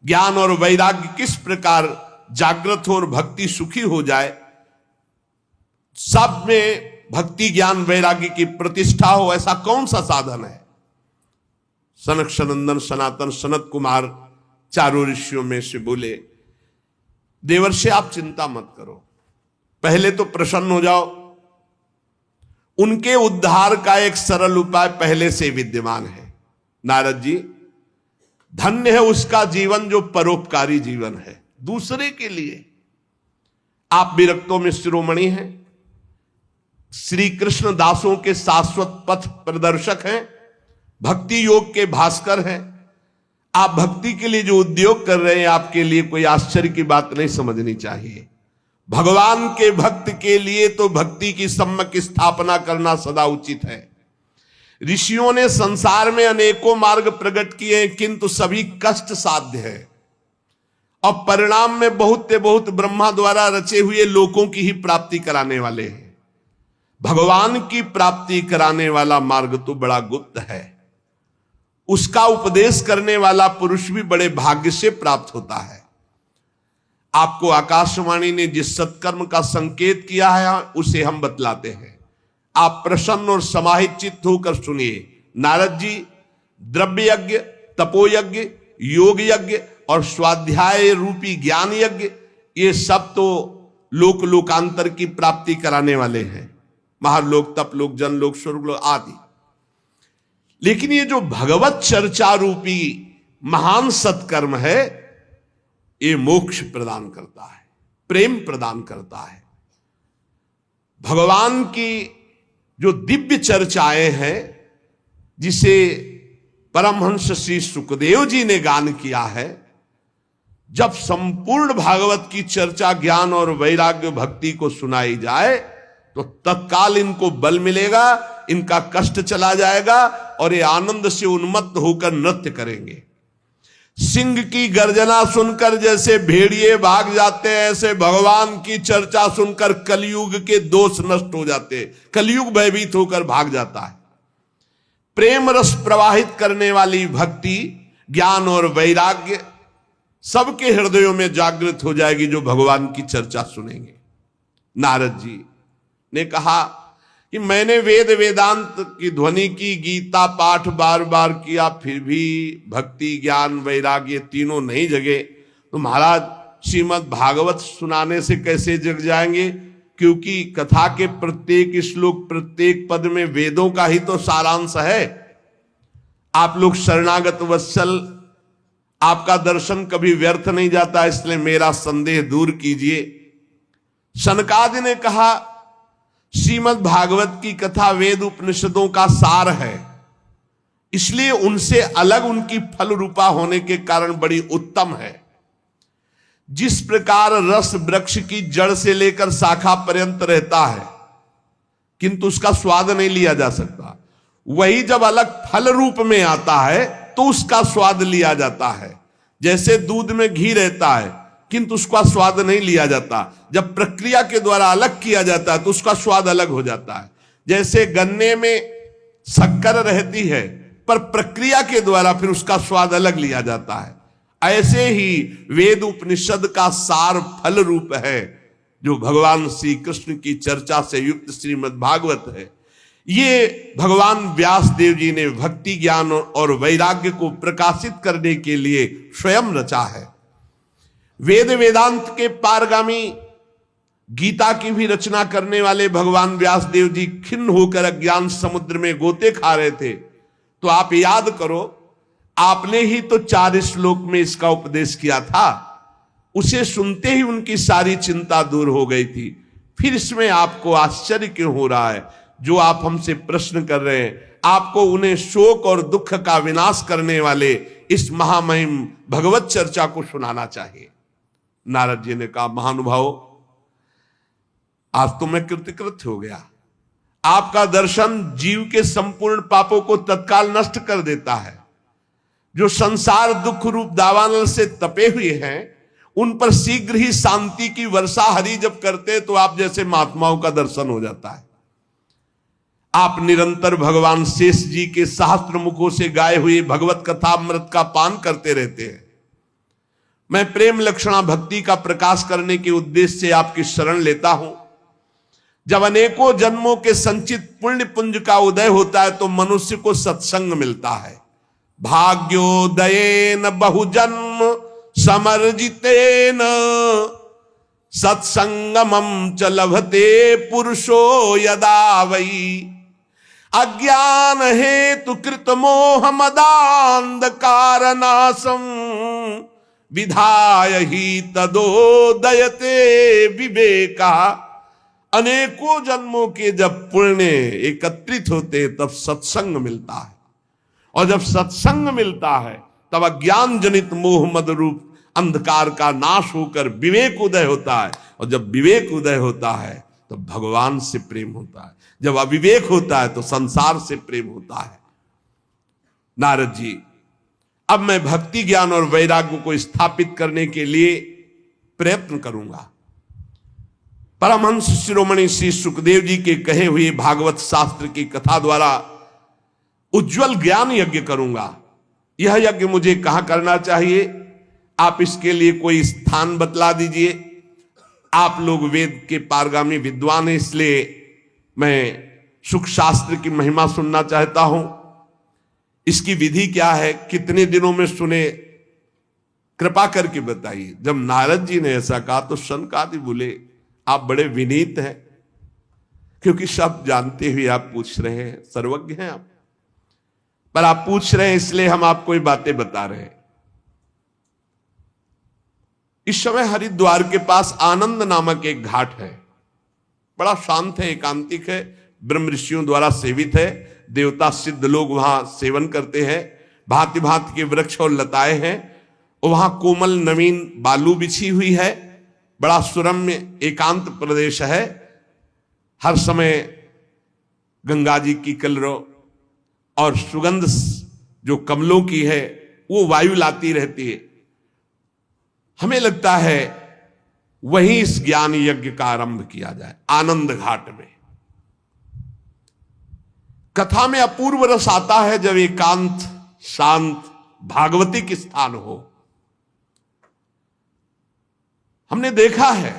ज्ञान और वैराग्य किस प्रकार जागृत हो और भक्ति सुखी हो जाए, सब में भक्ति ज्ञान वैराग्य की प्रतिष्ठा हो, ऐसा कौन सा साधन है? सनक सनंदन सनातन सनत कुमार चारों ऋषियों में से बोले, देवर्षि आप चिंता मत करो, पहले तो प्रसन्न हो जाओ। उनके उद्धार का एक सरल उपाय पहले से विद्यमान है। नारद जी, धन्य है उसका जीवन जो परोपकारी जीवन है, दूसरे के लिए। आप विरक्तों में शिरोमणि हैं, श्री कृष्ण दासों के शाश्वत पथ प्रदर्शक हैं, भक्ति योग के भास्कर हैं। आप भक्ति के लिए जो उद्योग कर रहे हैं, आपके लिए कोई आश्चर्य की बात नहीं समझनी चाहिए। भगवान के भक्त के लिए तो भक्ति की सम्यक स्थापना करना सदा उचित है। ऋषियों ने संसार में अनेकों मार्ग प्रकट किए हैं, किंतु सभी कष्ट साध्य है और परिणाम में बहुत ब्रह्मा द्वारा रचे हुए लोकों की ही प्राप्ति कराने वाले हैं। भगवान की प्राप्ति कराने वाला मार्ग तो बड़ा गुप्त है, उसका उपदेश करने वाला पुरुष भी बड़े भाग्य से प्राप्त होता है। आपको आकाशवाणी ने जिस सत्कर्म का संकेत किया है उसे हम बतलाते हैं। आप प्रसन्न और समाहित चित्त होकर सुनिए। नारद जी, द्रव्य यज्ञ, तपोयज्ञ, योग यज्ञ और स्वाध्याय रूपी ज्ञान यज्ञ, ये सब तो लोक लोकांतर की प्राप्ति कराने वाले हैं, महालोक, तपलोक, जनलोक, स्वर्गलोक आदि। लेकिन ये जो भगवत चर्चा रूपी महान सत्कर्म है, ये मोक्ष प्रदान करता है, प्रेम प्रदान करता है। भगवान की जो दिव्य चर्चाएं हैं, जिसे परमहंस श्री सुखदेव जी ने गान किया है, जब संपूर्ण भागवत की चर्चा ज्ञान और वैराग्य भक्ति को सुनाई जाए तो तत्काल इनको बल मिलेगा, इनका कष्ट चला जाएगा और ये आनंद से उन्मत्त होकर नृत्य करेंगे। सिंह की गर्जना सुनकर जैसे भेड़िए भाग जाते हैं, ऐसे भगवान की चर्चा सुनकर कलयुग के दोष नष्ट हो जाते हैं, कलयुग भयभीत होकर भाग जाता है। प्रेम रस प्रवाहित करने वाली भक्ति, ज्ञान और वैराग्य सबके हृदयों में जागृत हो जाएगी जो भगवान की चर्चा सुनेंगे। नारद जी ने कहा कि मैंने वेद वेदांत की ध्वनि की, गीता पाठ बार बार किया, फिर भी भक्ति ज्ञान वैराग्य तीनों नहीं जगे, तो महाराज श्रीमद् भागवत सुनाने से कैसे जग जाएंगे? क्योंकि कथा के प्रत्येक श्लोक, प्रत्येक पद में वेदों का ही तो सारांश है। आप लोग शरणागत वत्सल, आपका दर्शन कभी व्यर्थ नहीं जाता, इसलिए मेरा संदेह दूर कीजिए। सनकादि ने कहा, श्रीमद् भागवत की कथा वेद उपनिषदों का सार है, इसलिए उनसे अलग उनकी फल रूपा होने के कारण बड़ी उत्तम है। जिस प्रकार रस वृक्ष की जड़ से लेकर शाखा पर्यंत रहता है किंतु उसका स्वाद नहीं लिया जा सकता, वही जब अलग फल रूप में आता है तो उसका स्वाद लिया जाता है। जैसे दूध में घी रहता है किंतु उसका स्वाद नहीं लिया जाता, जब प्रक्रिया के द्वारा अलग किया जाता है तो उसका स्वाद अलग हो जाता है। जैसे गन्ने में शक्कर रहती है पर प्रक्रिया के द्वारा फिर उसका स्वाद अलग लिया जाता है, ऐसे ही वेद उपनिषद का सार फल रूप है जो भगवान श्री कृष्ण की चर्चा से युक्त श्रीमद् भागवत है। ये भगवान व्यास देव जी ने भक्ति ज्ञान और वैराग्य को प्रकाशित करने के लिए स्वयं रचा है। वेद वेदांत के पारगामी गीता की भी रचना करने वाले भगवान व्यास देव जी खिन्न होकर अज्ञान समुद्र में गोते खा रहे थे, तो आप याद करो, आपने ही तो 4 श्लोक में इसका उपदेश किया था। उसे सुनते ही उनकी सारी चिंता दूर हो गई थी। फिर इसमें आपको आश्चर्य क्यों हो रहा है? जो आप हमसे प्रश्न कर रहे हैं, आपको उन्हें शोक और दुख का विनाश करने वाले इस महामहिम भगवत चर्चा को सुनाना चाहिए। नारद जी ने कहा, महानुभाव, आज तो मैं कृतकृत हो गया। आपका दर्शन जीव के संपूर्ण पापों को तत्काल नष्ट कर देता है। जो संसार दुख रूप दावानल से तपे हुए हैं, उन पर शीघ्र ही शांति की वर्षा हरि जब करते तो आप जैसे महात्माओं का दर्शन हो जाता है। आप निरंतर भगवान शेष जी के सहस्त्र मुखों से गाए हुए भगवत कथा अमृत का पान करते रहते हैं। मैं प्रेम लक्षणा भक्ति का प्रकाश करने के उद्देश्य से आपकी शरण लेता हूं। जब अनेकों जन्मों के संचित पुण्य पुंज का उदय होता है तो मनुष्य को सत्संग मिलता है। भाग्योदयेन बहुजन्म समर्जितेन सत्संगमं च लभते पुरुषो यदा वै अज्ञान हेतु कृत मोह मदांधकार नाशम विधाय ही तदोदयते विवेका। अनेकों जन्मों के जब पुण्य एकत्रित होते तब सत्संग मिलता है, और जब सत्संग मिलता है तब अज्ञान जनित मोह मद रूप अंधकार का नाश होकर विवेक उदय होता है, और जब विवेक उदय होता है तो भगवान से प्रेम होता है। जब अविवेक होता है तो संसार से प्रेम होता है। नारद जी, अब मैं भक्ति ज्ञान और वैराग्य को स्थापित करने के लिए प्रयत्न करूंगा। परमहंस शिरोमणि श्री सुखदेव जी के कहे हुए भागवत शास्त्र की कथा द्वारा उज्जवल ज्ञान यज्ञ करूंगा। यह यज्ञ मुझे कहां करना चाहिए, आप इसके लिए कोई स्थान बतला दीजिए। आप लोग वेद के पारगामी विद्वान हैं, इसलिए मैं सुख शास्त्र की महिमा सुनना चाहता हूं। इसकी विधि क्या है, कितने दिनों में सुने, कृपा करके बताइए। जब नारद जी ने ऐसा कहा तो शनकादि बोले, आप बड़े विनीत हैं, क्योंकि सब जानते हुए आप पूछ रहे हैं, सर्वज्ञ हैं आप, पर आप पूछ रहे हैं इसलिए हम आपको ये बातें बता रहे हैं। इस समय हरिद्वार के पास आनंद नामक एक घाट है, बड़ा शांत है, एकांतिक है, ब्रह्म ऋषियों द्वारा सेवित है। देवता सिद्ध लोग वहां सेवन करते हैं, भांति भांति के वृक्ष और लताएं हैं, और वहां कोमल नवीन बालू बिछी हुई है। बड़ा सुरम्य एकांत प्रदेश है। हर समय गंगा जी की कलरव और सुगंध जो कमलों की है वो वायु लाती रहती है। हमें लगता है वहीं इस ज्ञान यज्ञ का आरंभ किया जाए, आनंद घाट में। कथा में अपूर्व रस आता है जब एकांत शांत भागवतिक स्थान हो। हमने देखा है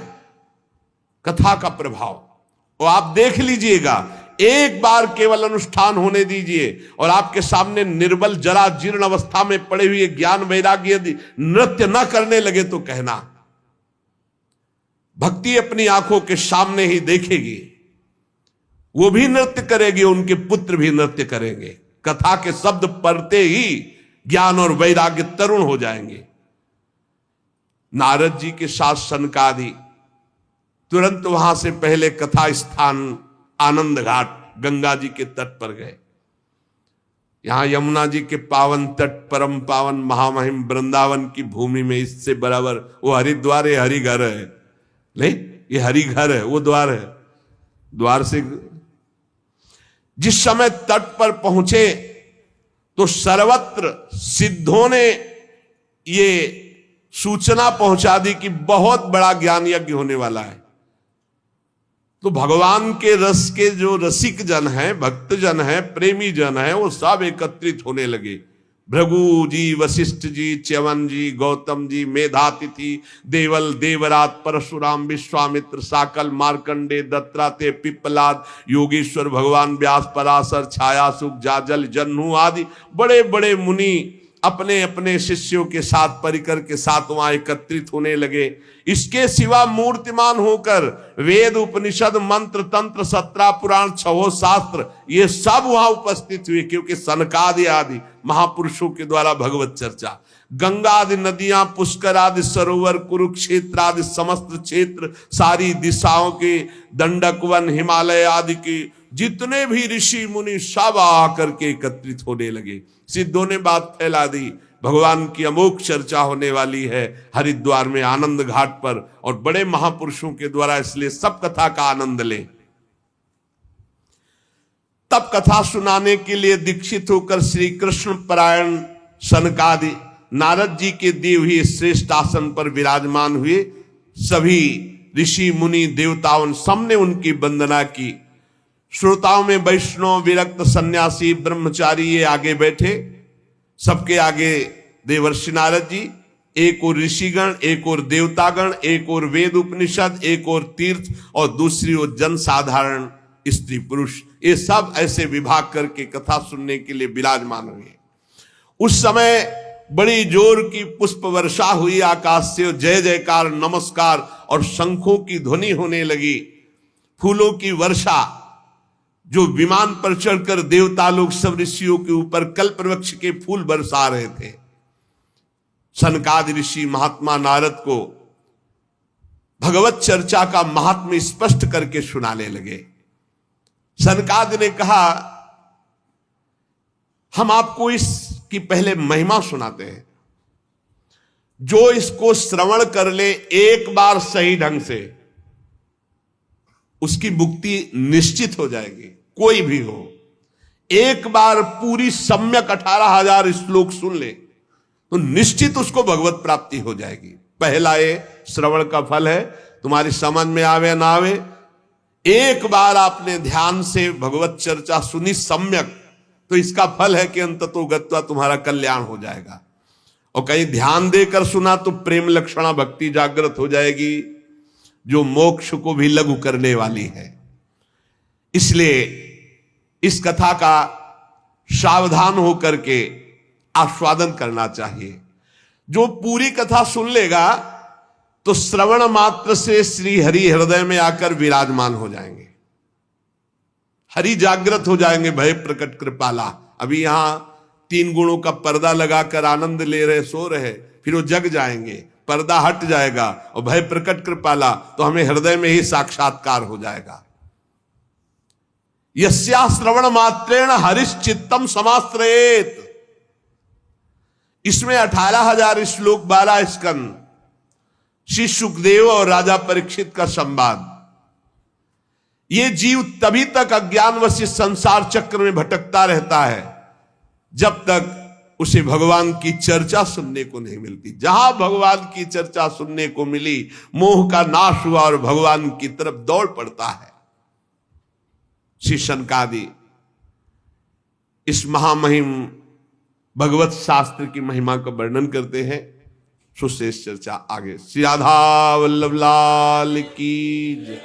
कथा का प्रभाव, और आप देख लीजिएगा, एक बार केवल अनुष्ठान होने दीजिए और आपके सामने निर्बल जरा जीर्ण अवस्था में पड़े हुए ज्ञान वैराग्य यदि नृत्य न करने लगे तो कहना। भक्ति अपनी आंखों के सामने ही देखेगी, वो भी नृत्य करेगी, उनके पुत्र भी नृत्य करेंगे। कथा के शब्द पढ़ते ही ज्ञान और वैराग्य तरुण हो जाएंगे। नारद जी के साथ सनकादि तुरंत वहां से पहले कथा स्थान आनंद घाट गंगा जी के तट पर गए। यहां यमुना जी के पावन तट परम पावन महामहिम वृंदावन की भूमि में इससे बराबर वो हरिद्वार है, हरिघर है, नहीं ये हरिघर है, वो द्वार है। द्वार से जिस समय तट पर पहुंचे तो सर्वत्र सिद्धों ने ये सूचना पहुंचा दी कि बहुत बड़ा ज्ञान यज्ञ होने वाला है। तो भगवान के रस के जो रसिक जन हैं, भक्त जन हैं, प्रेमी जन हैं, वो सब एकत्रित होने लगे। भृगु जी, वशिष्ठ जी, च्यवन जी, गौतम जी, मेधातिथि, देवल, देवरात, परशुराम, विश्वामित्र, साकल, मार्कंडे, दत्तात्रेय, पिप्पलाद, योगेश्वर, भगवान व्यास, पराशर, छायासुख, जाजल, जन्हू आदि बड़े बड़े मुनि अपने अपने शिष्यों के साथ, परिकर के साथ वहां एकत्रित होने लगे। इसके सिवा मूर्तिमान होकर वेद, उपनिषद, मंत्र, तंत्र, 17 पुराण, 6 शास्त्र, ये सब वहां उपस्थित हुए, क्योंकि सनकादि आदि महापुरुषों के द्वारा भगवत चर्चा। गंगा आदि नदियां, पुष्कर आदि सरोवर, कुरुक्षेत्र आदि समस्त क्षेत्र, सारी दिशाओं के दंडक वन, हिमालय आदि के जितने भी ऋषि मुनि सब आकर के एकत्रित होने लगे। सिद्धों ने बात फैला दी, भगवान की अमोघ चर्चा होने वाली है हरिद्वार में आनंद घाट पर, और बड़े महापुरुषों के द्वारा, इसलिए सब कथा का आनंद लें। तब कथा सुनाने के लिए दीक्षित होकर श्री कृष्ण परायण सनकादि नारद जी के दिए हुए श्रेष्ठ आसन पर विराजमान हुए। सभी ऋषि मुनि देवताओं सबने उनकी वंदना की। श्रोताओं में वैष्णव, विरक्त, सन्यासी, ब्रह्मचारी ये आगे बैठे। सबके आगे देवर्षि नारद जी, एक और ऋषिगण, एक और देवतागण, एक और वेद उपनिषद, एक और तीर्थ, और दूसरी ओर जन साधारण स्त्री पुरुष, ये सब ऐसे विभाग करके कथा सुनने के लिए विराजमान हुए। उस समय बड़ी जोर की पुष्प वर्षा हुई आकाश से, जय जयकार, नमस्कार और शंखों की ध्वनि होने लगी। फूलों की वर्षा, जो विमान पर चढ़कर देवता लोग सब ऋषियों के ऊपर कल्प वृक्ष के फूल बरसा रहे थे। सनकादि ऋषि महात्मा नारद को भगवत चर्चा का महात्म्य स्पष्ट करके सुनाने लगे। सनकादि ने कहा, हम आपको इसकी पहले महिमा सुनाते हैं। जो इसको श्रवण कर ले एक बार सही ढंग से, उसकी मुक्ति निश्चित हो जाएगी। कोई भी हो, एक बार पूरी सम्यक 18,000 श्लोक सुन ले तो निश्चित उसको भगवत प्राप्ति हो जाएगी। पहला ये श्रवण का फल है, तुम्हारी समझ में आवे ना आवे, एक बार आपने ध्यान से भगवत चर्चा सुनी सम्यक, तो इसका फल है कि अंततो गत्वा तुम्हारा कल्याण हो जाएगा। और कहीं ध्यान देकर सुना तो प्रेम लक्षणा भक्ति जागृत हो जाएगी, जो मोक्ष को भी लघु करने वाली है। इसलिए इस कथा का सावधान होकर के आस्वादन करना चाहिए। जो पूरी कथा सुन लेगा तो श्रवण मात्र से श्री हरि हृदय में आकर विराजमान हो जाएंगे, हरि जागृत हो जाएंगे। भय प्रकट कृपाला, अभी यहां 3 गुणों का पर्दा लगाकर आनंद ले रहे, सो रहे, फिर वो जग जाएंगे, पर्दा हट जाएगा और भय प्रकट कृपाला, तो हमें हृदय में ही साक्षात्कार हो जाएगा। यस्या श्रवण मात्रेण हरिश्चित्तम समाश्रयेत। इसमें 18,000 श्लोक, 12 स्कंद, श्री सुखदेव और राजा परीक्षित का संवाद। ये जीव तभी तक अज्ञानवश संसार चक्र में भटकता रहता है जब तक उसे भगवान की चर्चा सुनने को नहीं मिलती। जहां भगवान की चर्चा सुनने को मिली, मोह का नाश हुआ और भगवान की तरफ दौड़ पड़ता है। श्री सनकादि इस महामहिम भगवत शास्त्र की महिमा का वर्णन करते हैं। सुशेष चर्चा आगे। श्री राधा वल्लभ लाल की जय।